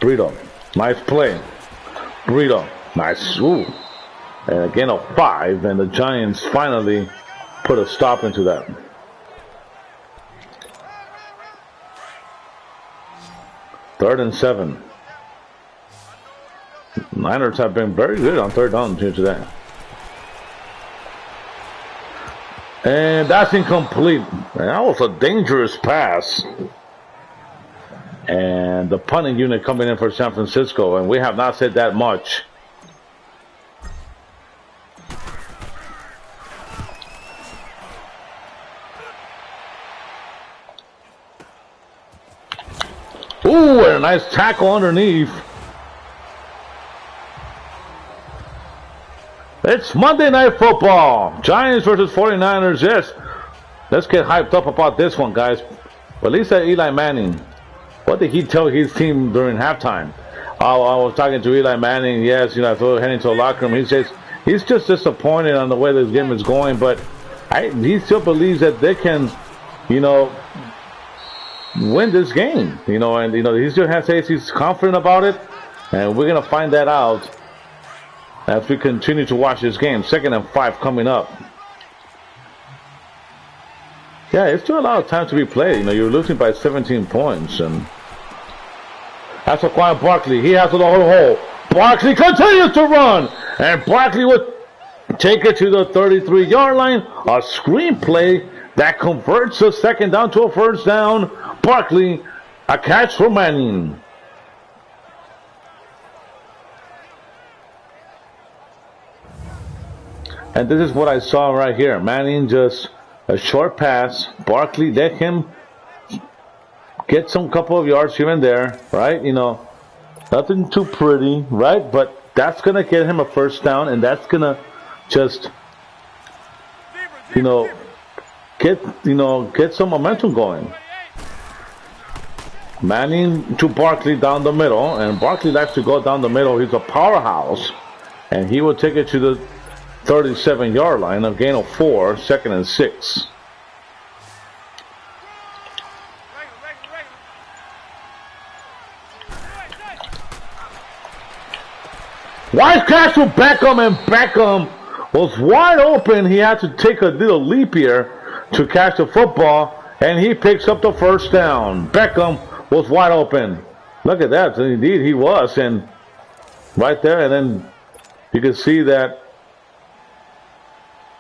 Speaker 1: Breida, nice play. Breida, nice. Ooh. And again a 5, and the Giants finally put a stop into that. 3rd and 7. Niners have been very good on 3rd down today. And that's incomplete. That was a dangerous pass. And the punting unit coming in for San Francisco, and we have not said that much. Ooh, and a nice tackle underneath. It's Monday Night Football. Giants versus 49ers. Yes, let's get hyped up about this one, guys. But at least that Eli Manning. What did he tell his team during halftime? I was talking to Eli Manning. Yes, I thought heading to the locker room. He says he's just disappointed on the way this game is going, but he still believes that they can, win this game. And he still says he's confident about it, and we're gonna find that out as we continue to watch this game. 2nd and 5 coming up. Yeah, it's still a lot of time to be played. You're losing by 17 points, and that's a quiet Barkley. He has the whole hole. Barkley continues to run, and Barkley would take it to the 33-yard line. A screenplay that converts a 2nd down to a 1st down. Barkley, a catch for Manning. And this is what I saw right here. Manning just a short pass. Barkley let him get some couple of yards here and there, right? Nothing too pretty, right? But that's gonna get him a 1st down, and that's gonna just, get some momentum going. Manning to Barkley down the middle, and Barkley likes to go down the middle. He's a powerhouse, and he will take it to the 37-yard line, a gain of 4, 2nd and 6. Wide catch to Beckham, and Beckham was wide open. He had to take a little leap here to catch the football, and he picks up the 1st down. Beckham was wide open. Look at that. Indeed, he was. And right there, and then you can see that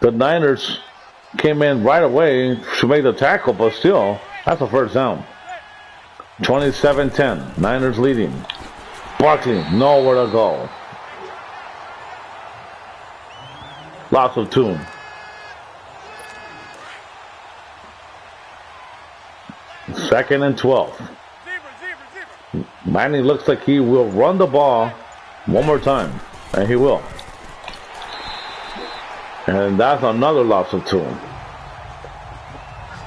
Speaker 1: the Niners came in right away to make the tackle, but still, that's a 1st down. 27-10. Niners leading. Barkley, nowhere to go. Lots of tune. Second and 12. Manning looks like he will run the ball one more time, and he will. And that's another loss of tune.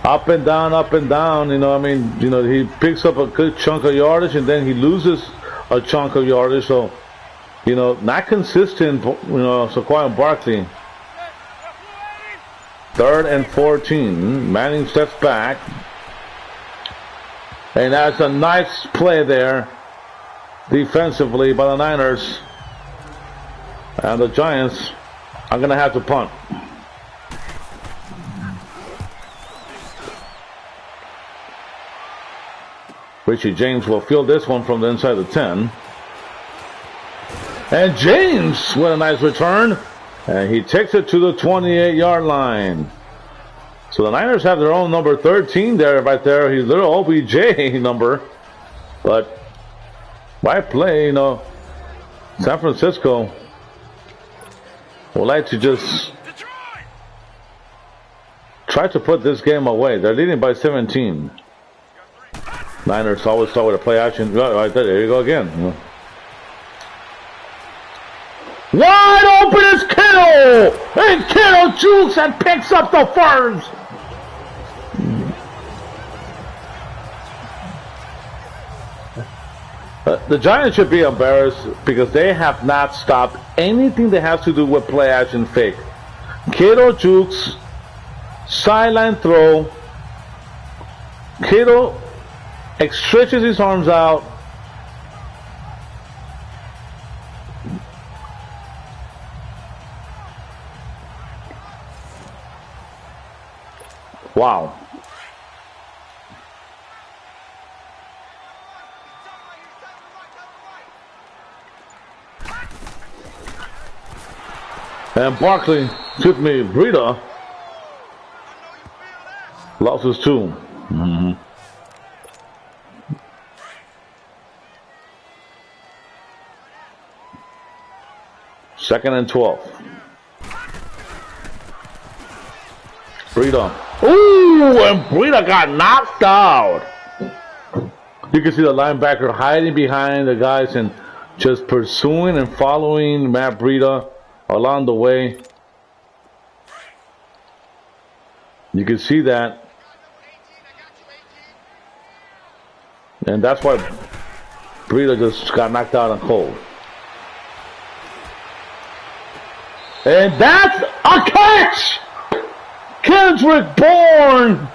Speaker 1: Up and down, up and down. He picks up a good chunk of yardage, and then he loses a chunk of yardage. So, not consistent. Saquon Barkley. 3rd and 14. Manning steps back. And that's a nice play there defensively by the Niners. And the Giants are going to have to punt. Richie James will field this one from the inside the 10. And James with a nice return. And he takes it to the 28-yard line. So the Niners have their own number 13 there, right there. His little OBJ number. But by play, San Francisco would like to just try to put this game away. They're leading by 17. Niners always start with a play action. Right there you go again. Wide open is Kittle! And Kittle jukes and picks up the first. The Giants should be embarrassed because they have not stopped anything that has to do with play action fake. Kittle jukes, sideline throw. Kittle stretches his arms out. Wow. And Barkley, excuse me, Breida lost his 2. Second and 12. Breida. Ooh, and Breida got knocked out. You can see the linebacker hiding behind the guys and just pursuing and following Matt Breida along the way. You can see that. And that's why Breida just got knocked out on cold. And that's a catch! Kendrick Bourne!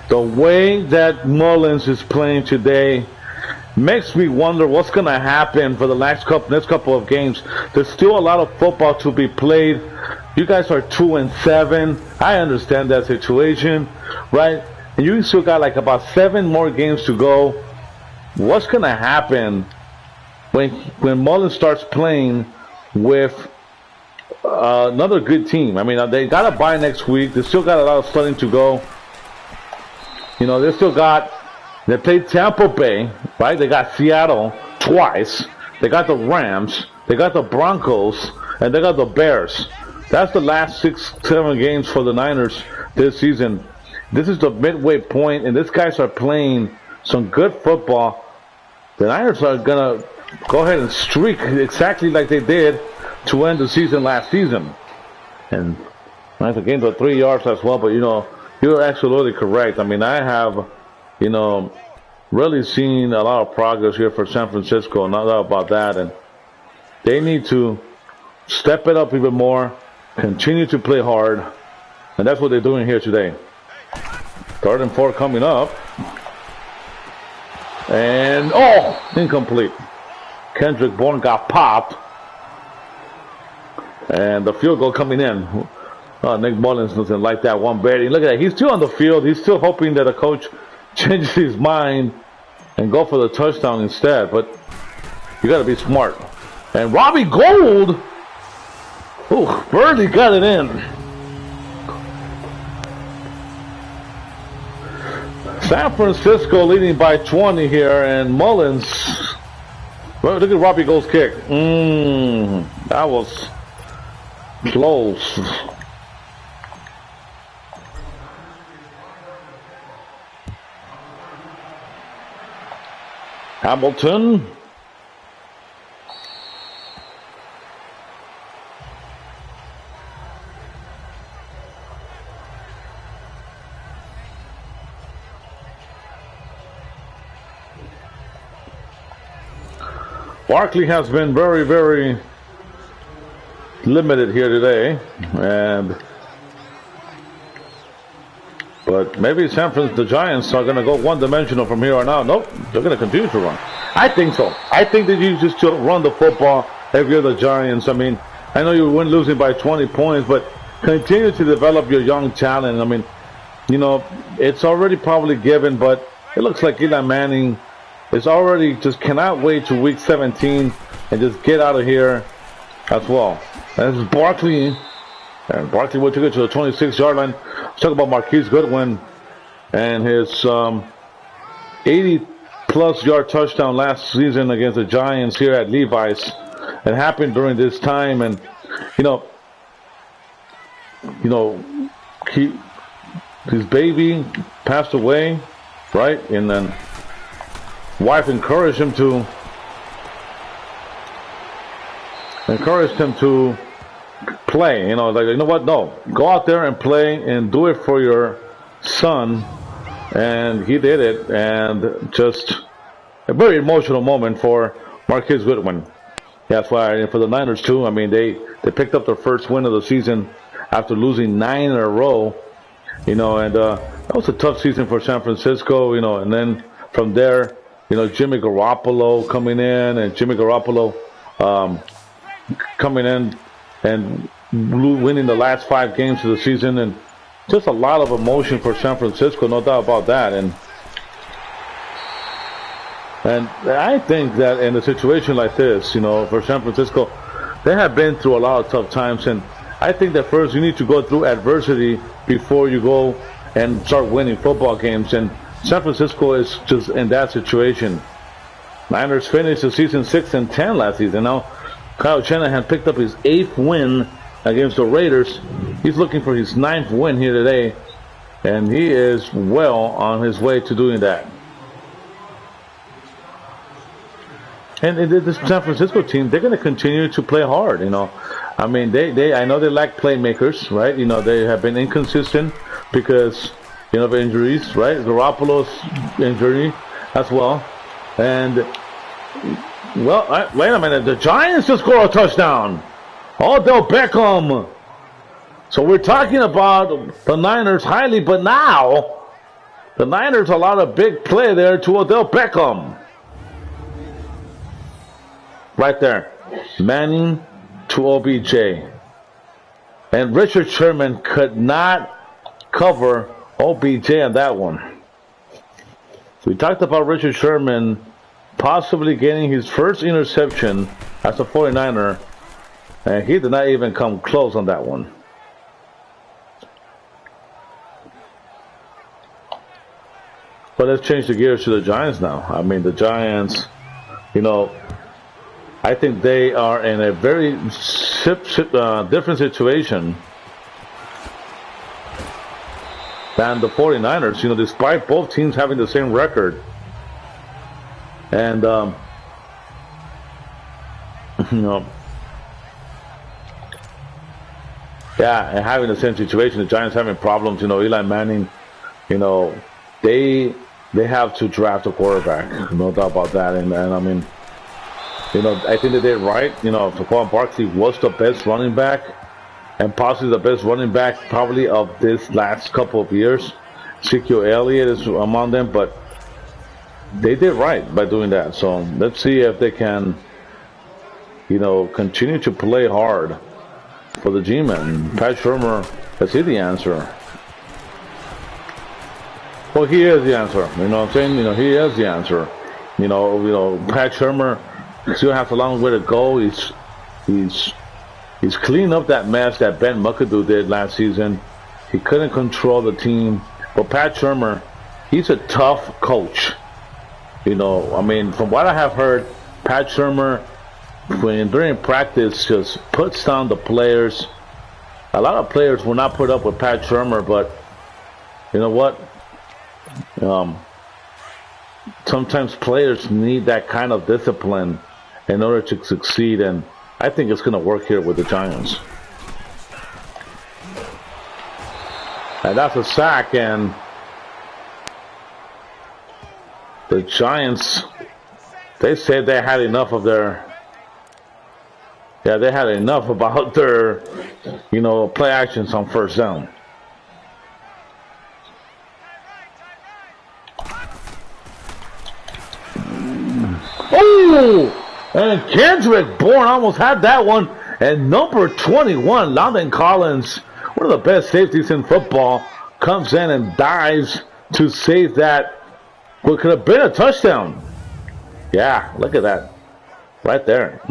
Speaker 1: The way that Mullins is playing today makes me wonder what's going to happen for the next couple of games. There's still a lot of football to be played. You guys are 2-7. I understand that situation, right? And you still got like about 7 more games to go. What's going to happen when Mullins starts playing with another good team? I mean, they got a bye next week. They still got a lot of studying to go. You know, they played Tampa Bay, right? They got Seattle twice. They got the Rams. They got the Broncos. And they got the Bears. That's the last 6-7 games for the Niners this season. This is the midway point, and these guys are playing some good football. The Niners are going to go ahead and streak exactly like they did to end the season last season. And nice again to 3 yards as well, but you know, you're absolutely correct. I mean, I have, you know, really seen a lot of progress here for San Francisco, no doubt about that. And they need to step it up even more, continue to play hard, and that's what they're doing here today. 3rd and 4 coming up. And, oh, incomplete. Kendrick Bourne got popped. And the field goal coming in. Nick Mullins doesn't like that one bit. Look at that. He's still on the field. He's still hoping that a coach changes his mind and go for the touchdown instead. But you got to be smart. And Robbie Gould, barely got it in. San Francisco leading by 20 here, and Mullins. Well, look at Robbie Gould's kick. That was close. Hamilton. Barkley has been very, very limited here today, but maybe the Giants are going to go one-dimensional from here on out. Nope, they're going to continue to run. I think so. I think that you just run the football if you're the Giants. I mean, I know you win losing by 20 points, but continue to develop your young talent. I mean, you know, it's already probably given, but it looks like Eli Manning is already just cannot wait to week 17 and just get out of here as well. And this is Barkley. And Barkley will take it to the 26-yard line. Let's talk about Marquise Goodwin and his 80-plus yard touchdown last season against the Giants here at Levi's. It happened during this time, and his baby passed away, right? And then wife encouraged him to play. You know, like, you know what? No, go out there and play and do it for your son. And he did it, and just a very emotional moment for Marquise Goodwin. That's why for the Niners too. I mean, they picked up their first win of the season after losing 9 in a row. You know, and that was a tough season for San Francisco. You know, and then from there, you know, Jimmy Garoppolo coming in, and Jimmy Garoppolo coming in and winning the last 5 games of the season, and just a lot of emotion for San Francisco, no doubt about that. And And I think that in a situation like this, you know, for San Francisco, they have been through a lot of tough times, and I think that first you need to go through adversity before you go and start winning football games. And San Francisco is just in that situation. Niners finished the season 6-10 last season. Now, Kyle Shanahan picked up his 8th win against the Raiders. He's looking for his 9th win here today, and he is well on his way to doing that. And this San Francisco team, they're going to continue to play hard, you know. I mean, I know they lack playmakers, right? You know, they have been inconsistent because, you know, of injuries, right? Garoppolo's injury as well. And, well, wait a minute. The Giants just scored a touchdown. Odell Beckham. So we're talking about the Niners highly, but now the Niners a lot of big play there to Odell Beckham. Right there. Manning to OBJ. And Richard Sherman could not cover OBJ on that one. So we talked about Richard Sherman possibly getting his first interception as a 49er, and he did not even come close on that one. But let's change the gears to the Giants now. I mean, the Giants, you know, I think they are in a very different situation than the 49ers, you know, despite both teams having the same record. And, you know, yeah, and having the same situation, the Giants having problems, you know, Eli Manning, you know, they have to draft a quarterback, no doubt about that. And I mean, you know, I think they did right. You know, Saquon Barkley was the best running back, and possibly the best running back probably of this last couple of years. Ezekiel Elliott is among them, but they did right by doing that. So let's see if they can, you know, continue to play hard for the G-Men. Pat Shurmur, is he the answer? Well, he is the answer. You know what I'm saying? You know, he is the answer. You know, Pat Shurmur still has a long way to go. He's cleaned up that mess that Ben McAdoo did last season. He couldn't control the team. But Pat Shurmur, he's a tough coach. You know, I mean, from what I have heard, Pat Shurmur, during practice, just puts down the players. A lot of players will not put up with Pat Shurmur, but you know what? Sometimes players need that kind of discipline in order to succeed, and I think it's going to work here with the Giants. And that's a sack, and the Giants, they said they had enough of their, they had enough about their, you know, play actions on first down. Oh! And Kendrick Bourne almost had that one. And number 21, London Collins, one of the best safeties in football, comes in and dives to save that. What could have been a touchdown. Yeah, look at that. Right there.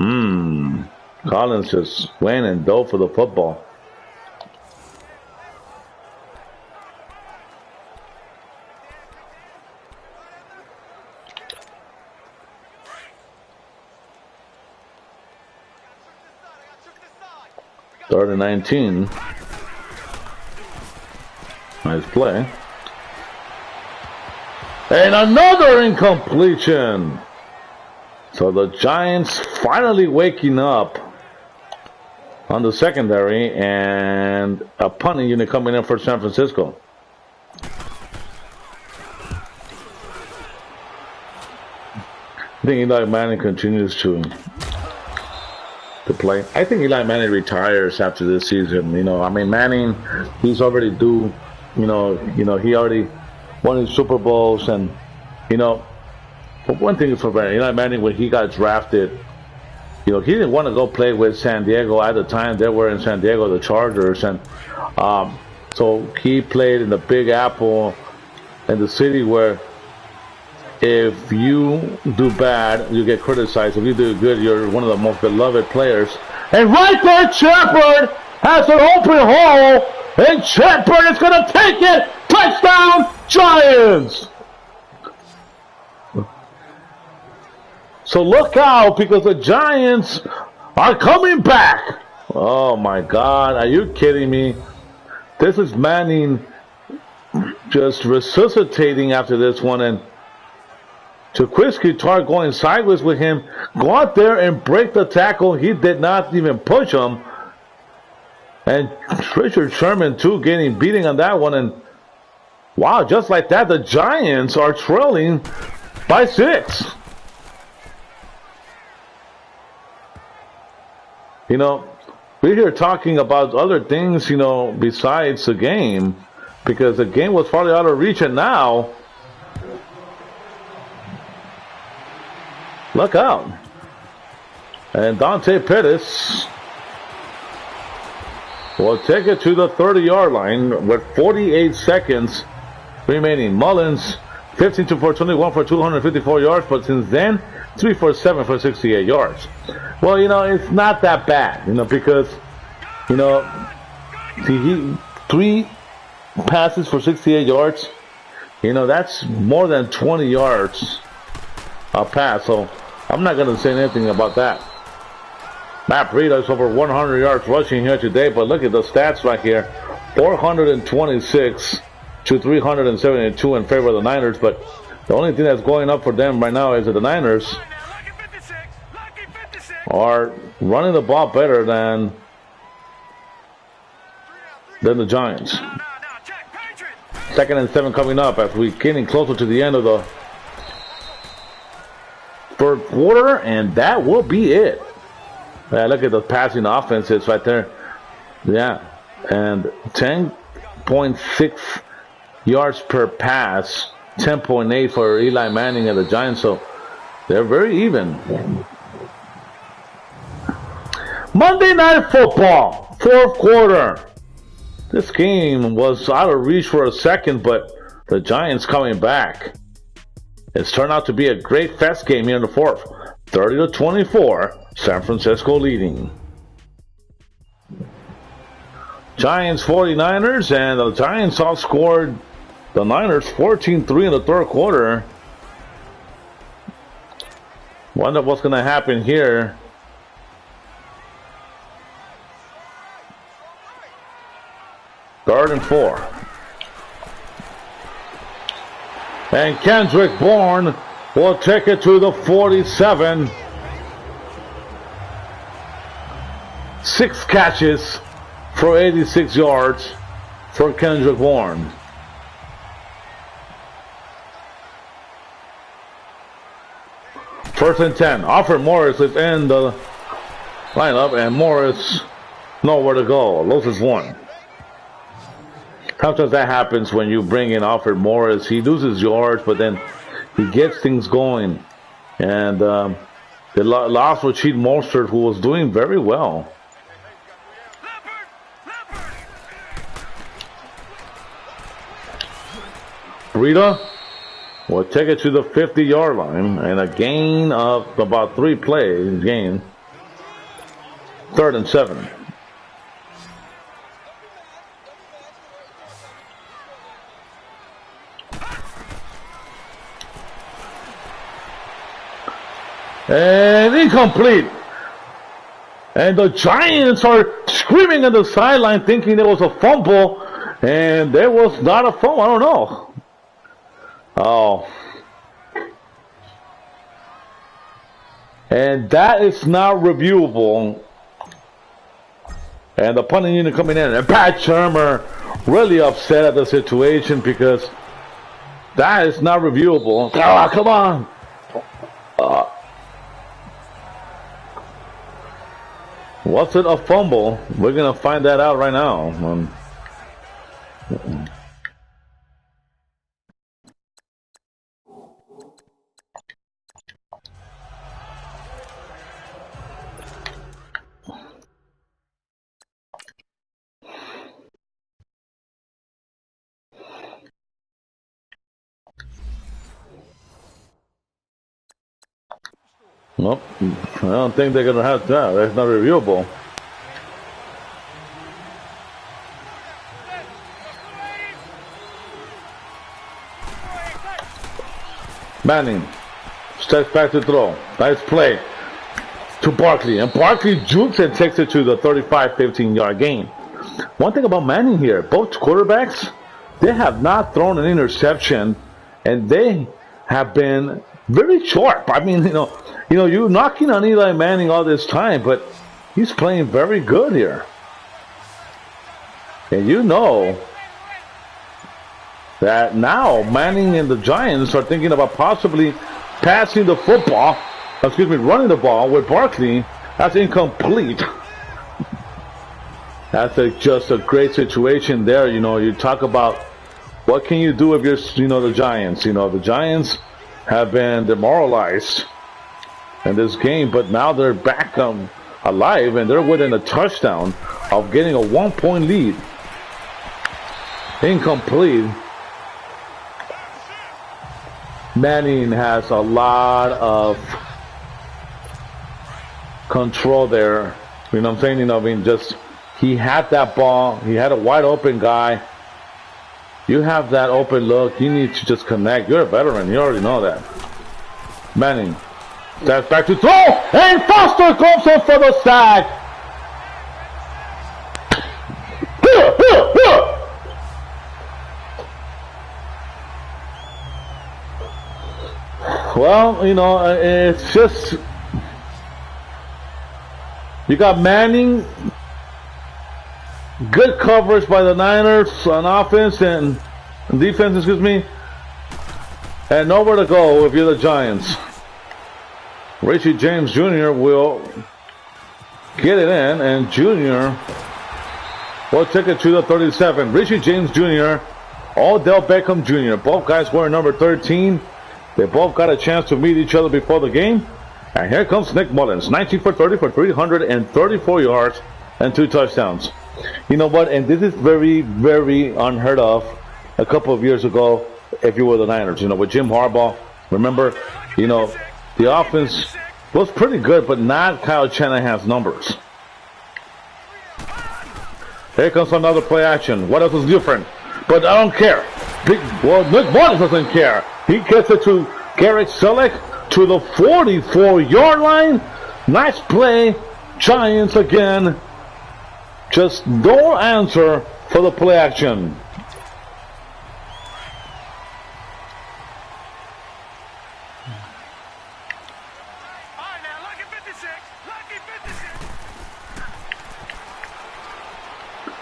Speaker 1: Collins just went and dove for the football. Third and 19. Nice play. And another incompletion. So the Giants finally waking up on the secondary, and a punting unit coming in for San Francisco. I think Eli Manning continues to play. I think Eli Manning retires after this season. You know, I mean, Manning, he's already due. You know, he already won his Super Bowls, and you know, but one thing is for Eli Manning, when he got drafted, you know, he didn't want to go play with San Diego at the time. They were in San Diego, the Chargers, and so he played in the Big Apple, in the city where if you do bad, you get criticized. If you do good, you're one of the most beloved players. And right there, Shepard has an open hole, and Shepard is going to take it. Touchdown, Giants! So look out, because the Giants are coming back. Oh my God, are you kidding me? This is Manning just resuscitating after this one, and Jaquiski Tartt going sideways with him. Go out there and break the tackle. He did not even push him. And Richard Sherman too getting beating on that one. And wow, just like that, the Giants are trailing by 6. You know, we're here talking about other things, you know, besides the game, because the game was probably out of reach, and now look out. And Dante Pettis will take it to the 30-yard line with 48 seconds remaining. Mullins, 15 for 21 for 254 yards, but since then, 3 for 7 for 68 yards. Well, you know, it's not that bad, you know, because, you know, he 3 passes for 68 yards. You know, that's more than 20 yards a pass, so I'm not going to say anything about that. Matt Breida is over 100 yards rushing here today, but look at the stats right here. 426 to 372 in favor of the Niners, but the only thing that's going up for them right now is that the Niners are running the ball better than the Giants. 2nd and 7 coming up as we're getting closer to the end of the 3rd quarter, and that will be it. Yeah, look at the passing offenses right there. Yeah, and 10.6 yards per pass, 10.8 for Eli Manning and the Giants, so they're very even. Monday Night Football, 4th quarter. This game was out of reach for a second, but the Giants coming back. It's turned out to be a great fest game here in the 4th. 30-24, San Francisco leading. Giants 49ers, and the Giants outscored the Niners 14-3 in the 3rd quarter. Wonder what's going to happen here. Third and 4. And Kendrick Bourne will take it to the 47. 6 catches for 86 yards for Kendrick Bourne. First and 10. Alfred Morris is in the lineup, and Morris nowhere to go. Loses 1. Sometimes that happens when you bring in Alfred Morris. He loses yards, but then he gets things going. And they lost Rashid Mostert, who was doing very well. Breida will take it to the 50-yard line, and a gain of about 3 plays gain. 3rd and 7. And incomplete. And the Giants are screaming on the sideline thinking there was a fumble. And there was not a fumble. I don't know. Oh. And that is not reviewable. And the punting unit coming in. And Pat Shermer really upset at the situation because that is not reviewable. Oh, come on. Was it a fumble? We're going to find that out right now. Nope. I don't think they're gonna have that. That's not reviewable. Manning steps back to throw. Nice play to Barkley. And Barkley jukes and takes it to the 35, 15-yard gain. One thing about Manning here, both quarterbacks, they have not thrown an interception, and they have been very sharp. I mean, you're knocking on Eli Manning all this time, but he's playing very good here. And you know that now Manning and the Giants are thinking about possibly passing the football, running the ball with Barkley. That's incomplete. That's just a great situation there. You talk about what can you do if you're, the Giants. The Giants have been demoralized in this game, but now they're back alive, and they're within a touchdown of getting a 1-point lead. Incomplete. Manning has a lot of control there. You know what I'm saying? He had that ball. He had a wide open guy. You have that open look. You need to just connect. You're a veteran. You already know that. Manning steps back to throw, and Foster goes in for the sack. Well, it's just you got Manning, good coverage by the Niners on offense and defense, and nowhere to go if you're the Giants. Richie James Jr. will get it in, and Jr. will take it to the 37. Richie James Jr., Odell Beckham Jr., both guys wearing number 13. They both got a chance to meet each other before the game. And here comes Nick Mullins, 19 for 30 for 334 yards and 2 touchdowns. You know what? And this is very, very unheard of a couple of years ago if you were the Niners. With Jim Harbaugh, remember, the offense was pretty good, but not Kyle Shanahan's numbers. Here comes another play action. What else is different? But I don't care. Nick Mullins doesn't care. He gets it to Garrett Selleck to the 44-yard line. Nice play. Giants again. Just no answer for the play action.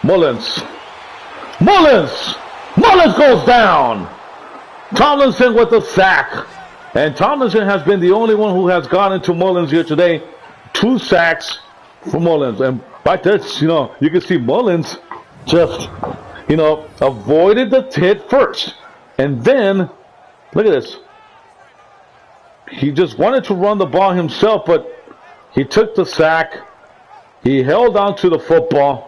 Speaker 1: Mullins goes down. Tomlinson with the sack. And Tomlinson has been the only one who has gone into Mullins here today. 2 sacks for Mullins. And right there, you can see Mullins just, avoided the hit first. And then, look at this. He just wanted to run the ball himself, but he took the sack. He held on to the football.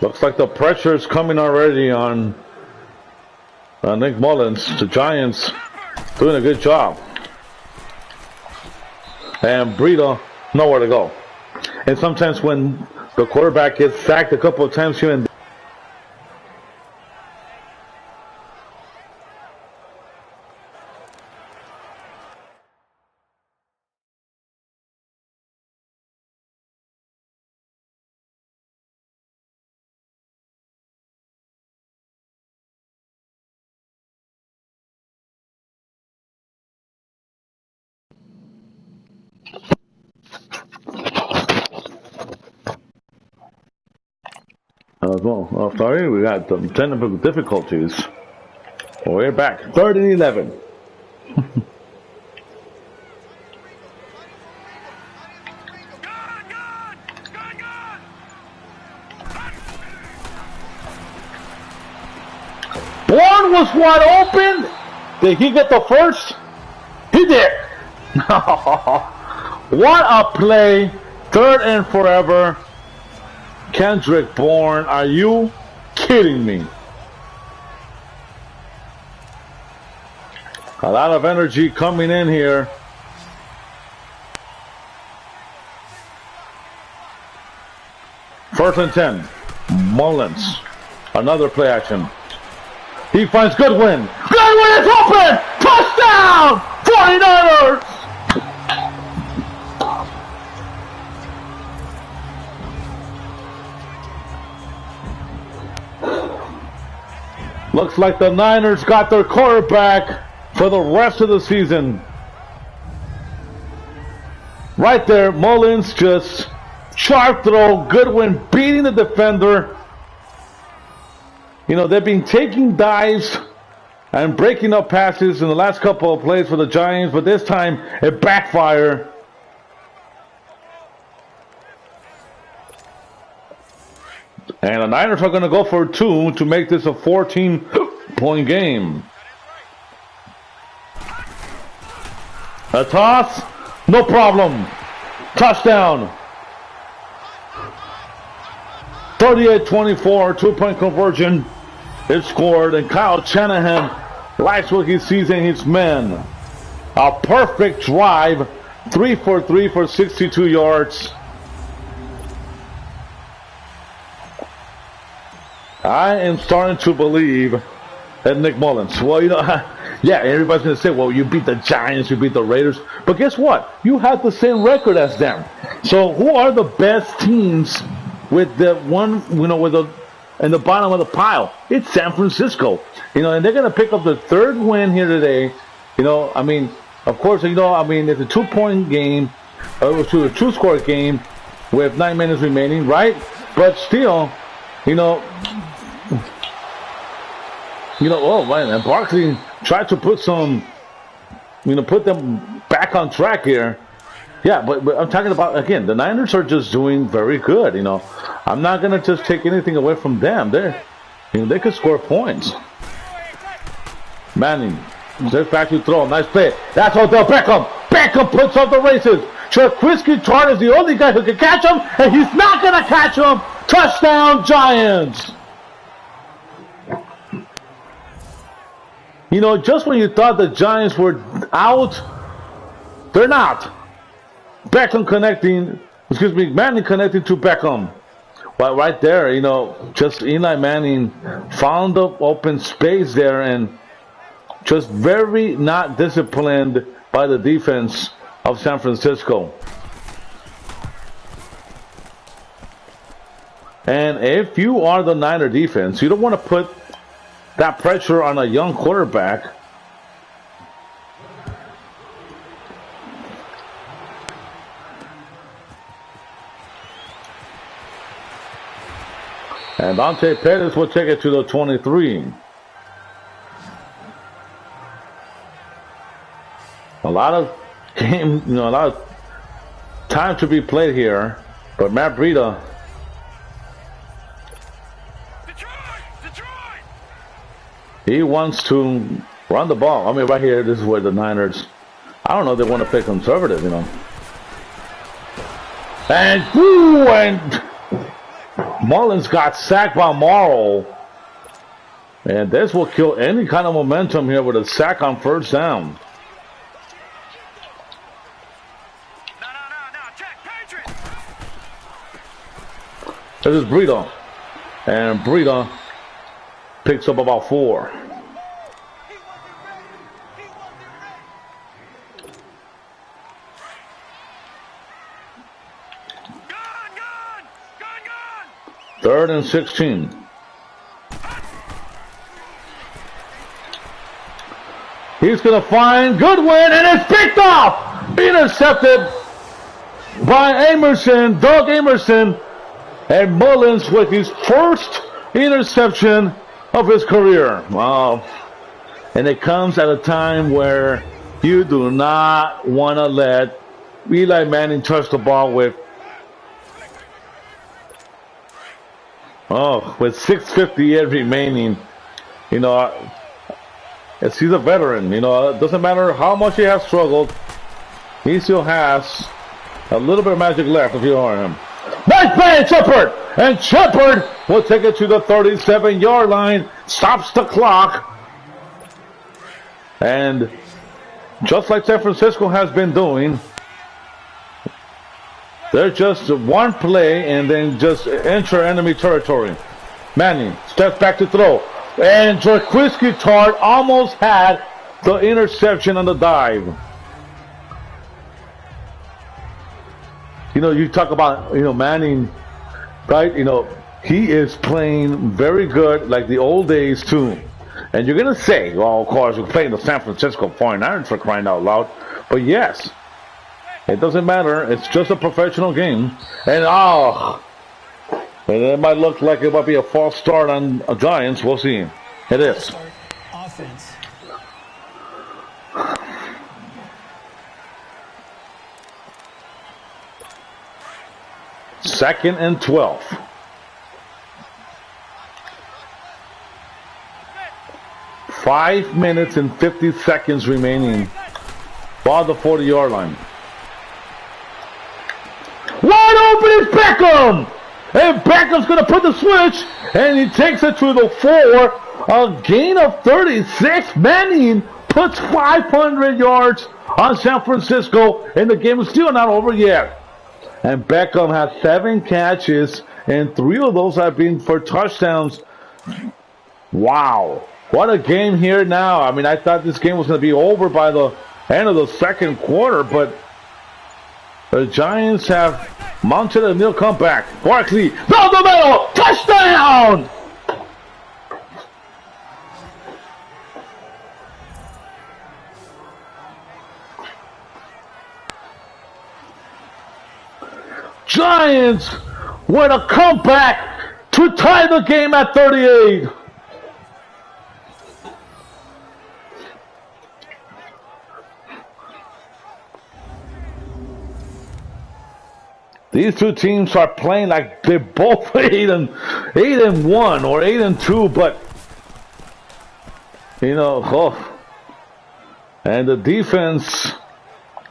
Speaker 1: Looks like the pressure is coming already on Nick Mullins. The Giants doing a good job. And Breida, nowhere to go. And sometimes when the quarterback gets sacked a couple of times here and sorry, we got some technical difficulties. We're back. 3rd and 11. Bourne was wide open. Did he get the first? He did. What a play. 3rd and forever. Kendrick Bourne, are you kidding me? A lot of energy coming in here. First and 10. Mullins. Another play action. He finds Goodwin. Goodwin is open! Touchdown! 49ers! Looks like the Niners got their quarterback for the rest of the season. Right there, Mullins just sharp throw. Goodwin beating the defender. You know, they've been taking dives and breaking up passes in the last couple of plays for the Giants, but this time it backfired. And the Niners are going to go for 2 to make this a 14-point game. A toss, no problem. Touchdown. 38-24, 2-point conversion is scored, and Kyle Shanahan likes what he sees in his men. A perfect drive, 3 for 3 for 62 yards. I am starting to believe that Nick Mullins. Well, you know, yeah, everybody's going to say, well, you beat the Giants, you beat the Raiders. But guess what? You have the same record as them. So who are the best teams with the one, you know, with the in the bottom of the pile? It's San Francisco. You know, and they're going to pick up the 3rd win here today. You know, I mean, of course, you know, I mean, it's a 2-point game. It was a 2-score game with 9 minutes remaining, right? But still, you know, oh man, and Barkley tried to put some, you know, put them back on track here. Yeah, but I'm talking about, again, the Niners are just doing very good, you know. I'm not going to just take anything away from them. They could score points. Manning, just back to throw, nice play. That's Odell Beckham. Beckham puts up the races. Trubisky Tart is the only guy who can catch him, and he's not going to catch him. Touchdown, Giants. You know, just when you thought the Giants were out, they're not. Beckham connecting, Manning connecting to Beckham. Well, right there, you know, just Eli Manning found the open space there and just very not disciplined by the defense of San Francisco. And if you are the Niner defense, you don't want to put that pressure on a young quarterback. And Dante Pettis will take it to the 23. A lot of game, you know, a lot of time to be played here, but Matt Breida. He wants to run the ball. I mean, right here, this is where the Niners, I don't know if they want to play conservative, you know. And Mullins got sacked by Morrow. And this will kill any kind of momentum here with a sack on 1st down. This is Breida. And Breida picks up about 4. Third and 16. He's going to find Goodwin, and it's picked off! Intercepted by Amerson, Doug Amerson, and Mullins with his first interception of his career. Wow. And it comes at a time where you do not want to let Eli Manning touch the ball with 6:58 remaining. You know, he's a veteran. You know, it doesn't matter how much he has struggled, he still has a little bit of magic left if you are him. Nice play, Shepard! And Shepard will take it to the 37-yard line, stops the clock, and just like San Francisco has been doing. They're just one play and then just enter enemy territory. Manning steps back to throw. And Jaquiski Tart almost had the interception on the dive. You know, you talk about, Manning, right? He is playing very good like the old days too. And you're going to say, well, of course, we're playing the San Francisco 49ers for crying out loud. But yes, it doesn't matter. It's just a professional game. And and it might look like it might be a false start on Giants. We'll see. It is.
Speaker 2: Offense.
Speaker 1: Second and 12. Five minutes and 50 seconds remaining. Ball the 40-yard line. Wide open is Beckham! And Beckham's going to put the switch, and he takes it to the 4. A gain of 36. Manning puts 500 yards on San Francisco, and the game is still not over yet. And Beckham has 7 catches, and 3 of those have been for touchdowns. Wow. What a game here now. I mean, I thought this game was going to be over by the end of the second quarter, but the Giants have mounted a nil comeback. Barkley, down the middle, touchdown! Giants with a comeback to tie the game at 38. These two teams are playing like they're both 8-1 or 8-2, but and the defense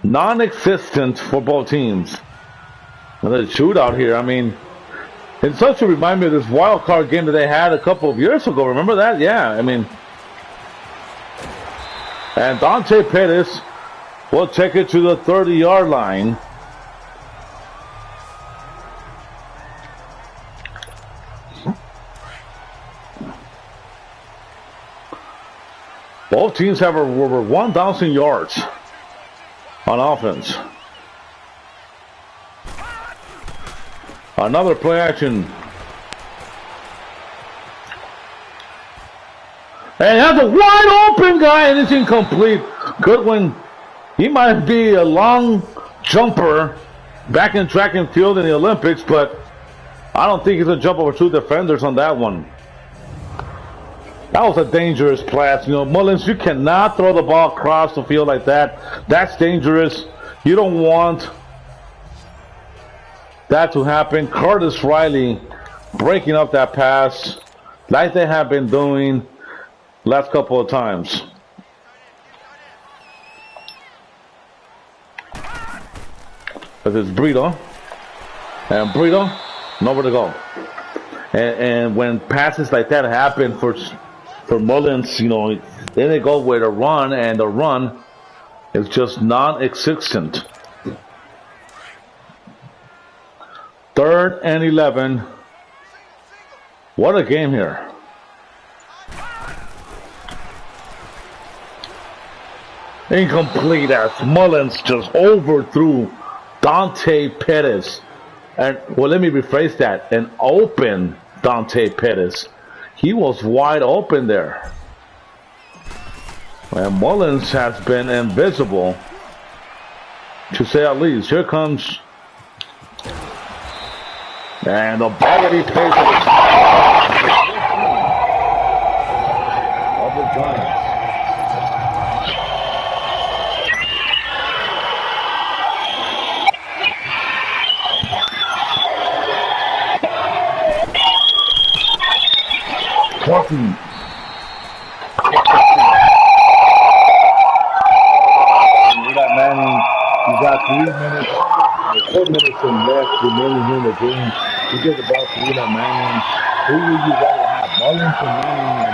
Speaker 1: non-existent for both teams. Another shootout here. I mean, it's such to remind me of this wild card game that they had a couple of years ago. Remember that? Yeah. I mean, and Dante Pettis will take it to the 30-yard line. Both teams have over 1,000 yards on offense. Another play action. And that's a wide open guy, and it's incomplete. Goodwin, he might be a long jumper back in track and field in the Olympics, but I don't think he's going to jump over 2 defenders on that one. That was a dangerous pass. Mullins, you cannot throw the ball across the field like that. That's dangerous. You don't want that to happen. Curtis Riley breaking up that pass like they have been doing last couple of times. This is Brito. And Brito, nowhere to go. And when passes like that happen for Mullins, then they go with a run, and the run is just non-existent. 3rd and 11. What a game here. Incomplete as Mullins just overthrew Dante Pettis. And, well, let me rephrase that. An open Dante Pettis. He was wide open there. And Mullins has been invisible, to say at least. Here comes. And the ball that he plays of the Giants. Talking. We got Manning. He's got 3 minutes, 4 minutes and left remaining here in the game. You get the ball to Eli Manning. Who would you rather have, Mullins or Manning?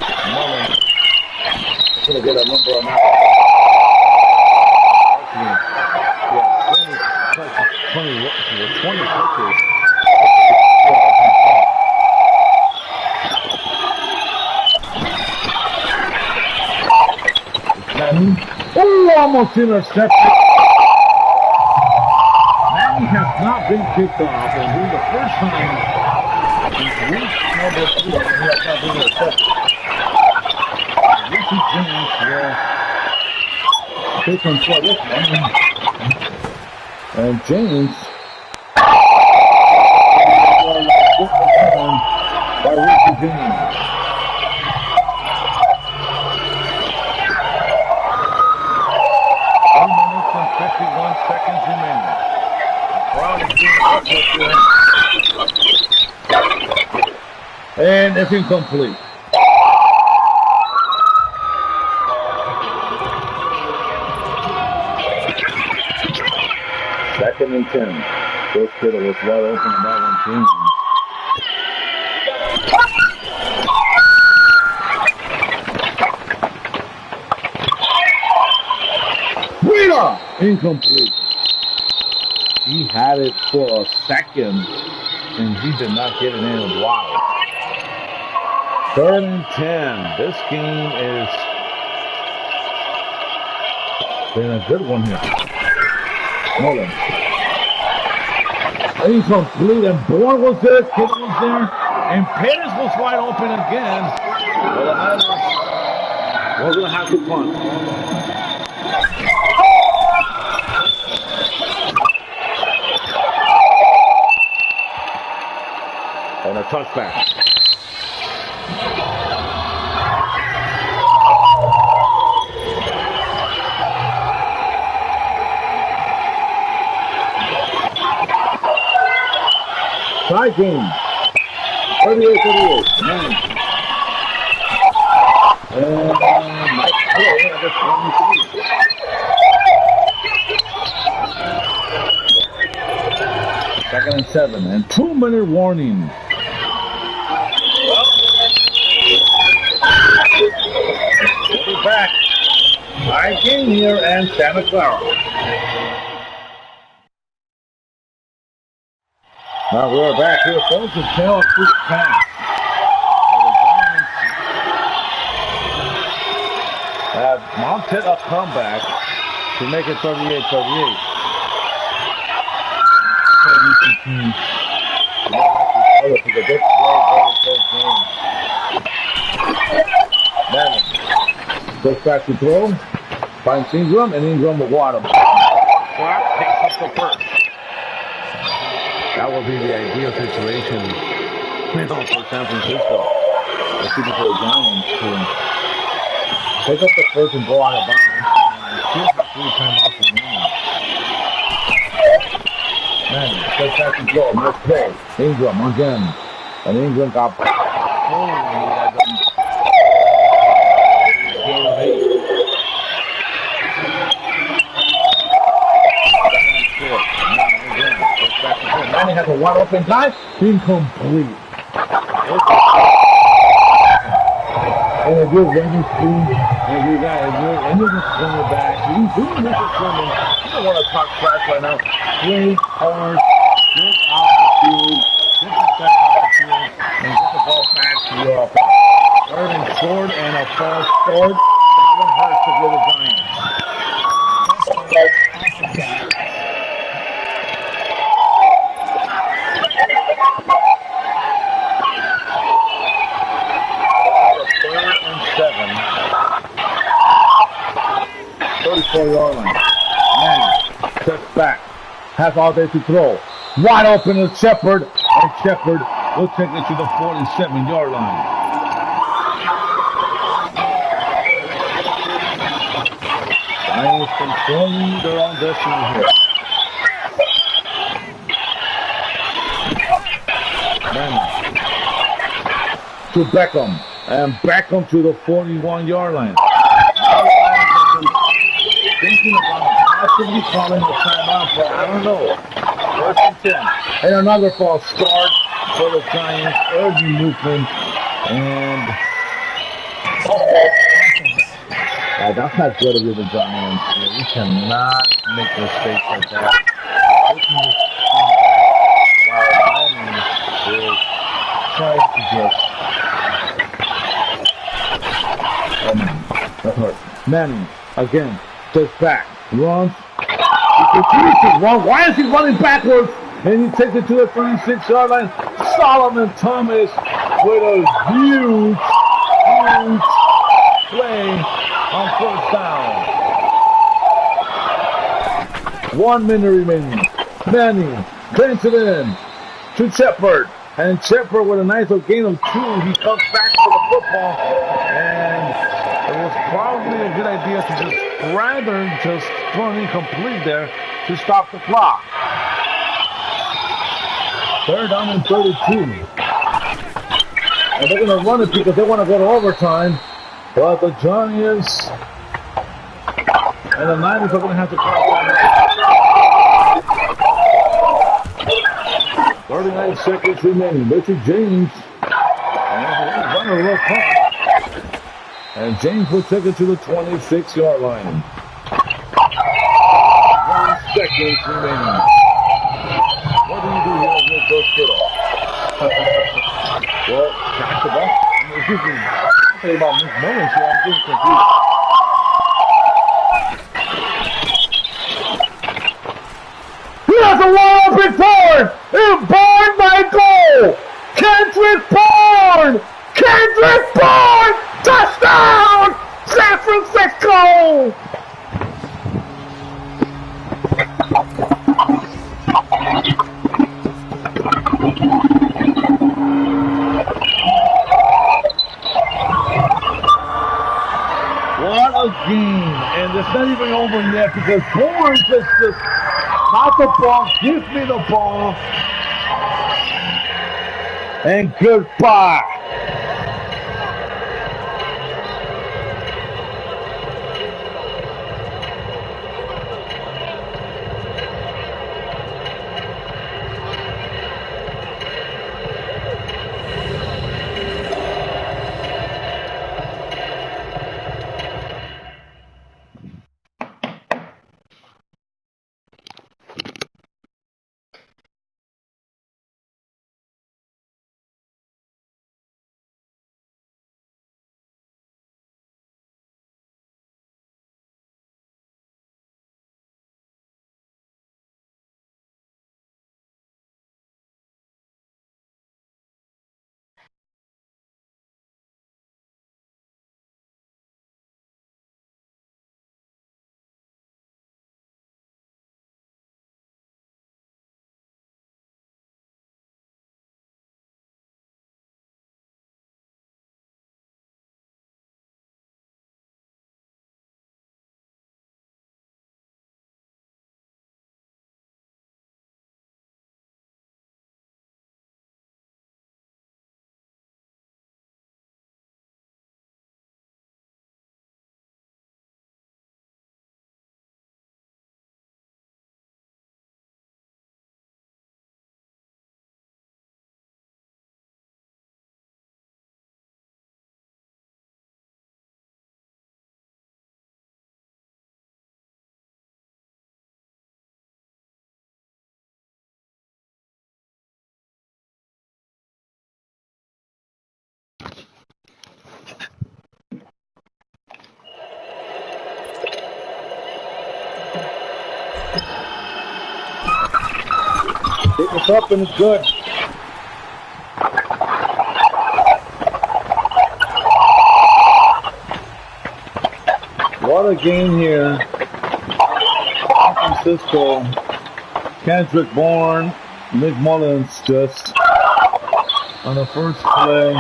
Speaker 1: And Mullins. gonna get a number on that. Yeah, 20 touches. Oh, almost intercepted. Manny has not been kicked off, and this is the first time he's reached number 3 and he has not been intercepted. Richie James will take control this one. And James by Richie James. 1 minute and 51 seconds remaining. Brown is being and it's incomplete. Second and 10. First hitter was wide open in that one team. Rita! Incomplete. He had it for a second, and he did not get it in. Wow. Third and 10. This game is been a good one here. Nolan. Incomplete, and Bourne was there, Kittle was there, and Pettis was wide open again. But the Niners were going to have to punt. And a touchback. Tie game. 38-38. And Mike Hill, I guess, second and 7, and 2-minute warning. We'll be back. Tie game here and Santa Clara. Now we're back here, folks, and tail a quick pass. The Giants have mounted a comeback to make it 38-38. Madden goes back to throw, finds Ingram, and Ingram will water him. Clark picks up the first. That would be the ideal situation for San Francisco. Let's see for the Giants to pick up the first and go out of bounds. Still have 3 timeouts remaining. Man, goes back to throw. Nice play. Ingram again. And Ingram got Manning has a wide open guy. Incomplete. And if you're running through, and you got any of the cornerbacks, you do necessarily, you don't want to talk trash right now. Play hard, get out the field, get the step out the field, and get the ball back to your offense. Third and short and a false start. That one hurts if you're the Giants. Third and 7. 34-yard line. Manning steps back. Has all day to throw. Wide open to Shepard. And Shepard will take it to the 47-yard line. Giants controlling their own destiny here. Manning to Beckham. And Beckham to the 41-yard line. Thinking about possibly calling the timeout, but I don't know. First and 10. And another false start for the Giants. Early movement. And That's not good of you, the Giants. You cannot make mistakes like that. Taking this while Manning is trying to just. That's hurt. Manning again, just back, runs. Why is he running backwards? And he takes it to the 36-yard line. Solomon Thomas with a huge play on first down. 1 minute remaining. Manning cleans it in to Shepard. And Shepard with a nice little gain of 2. He comes back to the football. And it was probably a good idea to just rather just throw it incomplete there to stop the clock. 3rd down and 32. And they're going to run it because they want to go to overtime. But the Giants and the Niners are going to have to call it. 39 seconds remaining. Richard James. And a real clock. And James will take it to the 26-yard line. 1 second remaining. What do you do here with those kiddos? Well, catch the ball. I'm talking about Miss Mullins here. I'm getting confused. He has a wide open forward. And Bourne by goal. Kendrick Bourne. Kendrick Bourne. Touchdown. San Francisco. What a game. And it's not even over yet because Bourne just caught the ball, gives me the ball, and goodbye. Pick us up and it's good. What a game here. San Francisco. Kendrick Bourne, Nick Mullins just on the first play.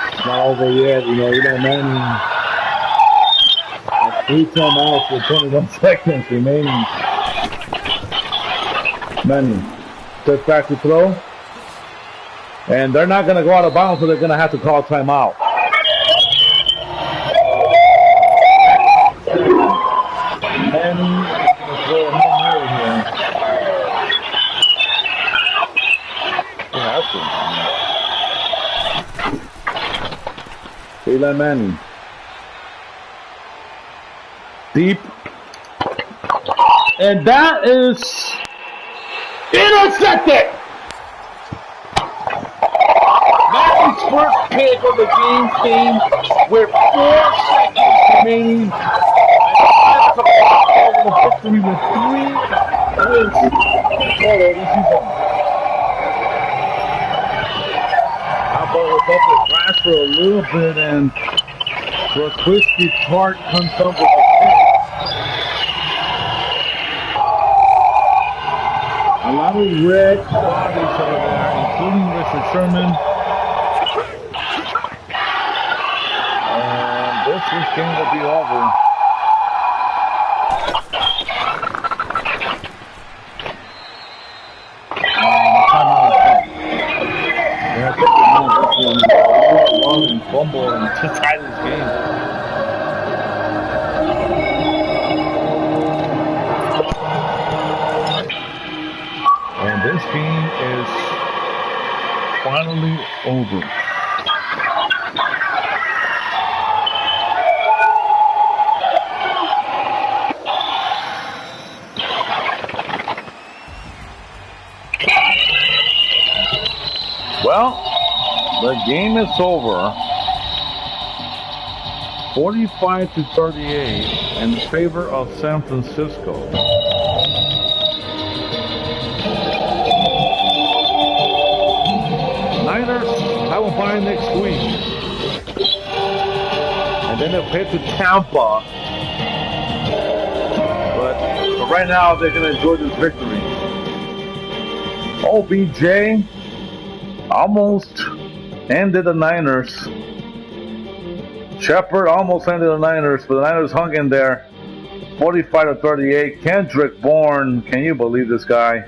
Speaker 1: It's not over yet, you know, Manning. 3 timeouts with 21 seconds remaining. Manning steps back to throw. And they're not going to go out of bounds, so they're going to have to call timeout. Manning is going to throw a Hail Mary here. Yeah, Eli Manning. Deep. And that is intercepted! Manning's first pick of the game came with 4 seconds remaining. And the victory with 3 wins total this season. How about we bump the grass for a little bit and the crispy tart comes up with the pick. A lot of red bodies over there, including Richard Sherman. And this game will be over. And fumble and to tie this game. And this game is finally over. Well, the game is over. 45-38 in favor of San Francisco. Niners have a bye next week. And then they'll head to Tampa. But right now, they're going to enjoy this victory. OBJ almost ended the Niners. Shepard almost ended the Niners, but the Niners hung in there. 45-38. Kendrick Bourne, can you believe this guy?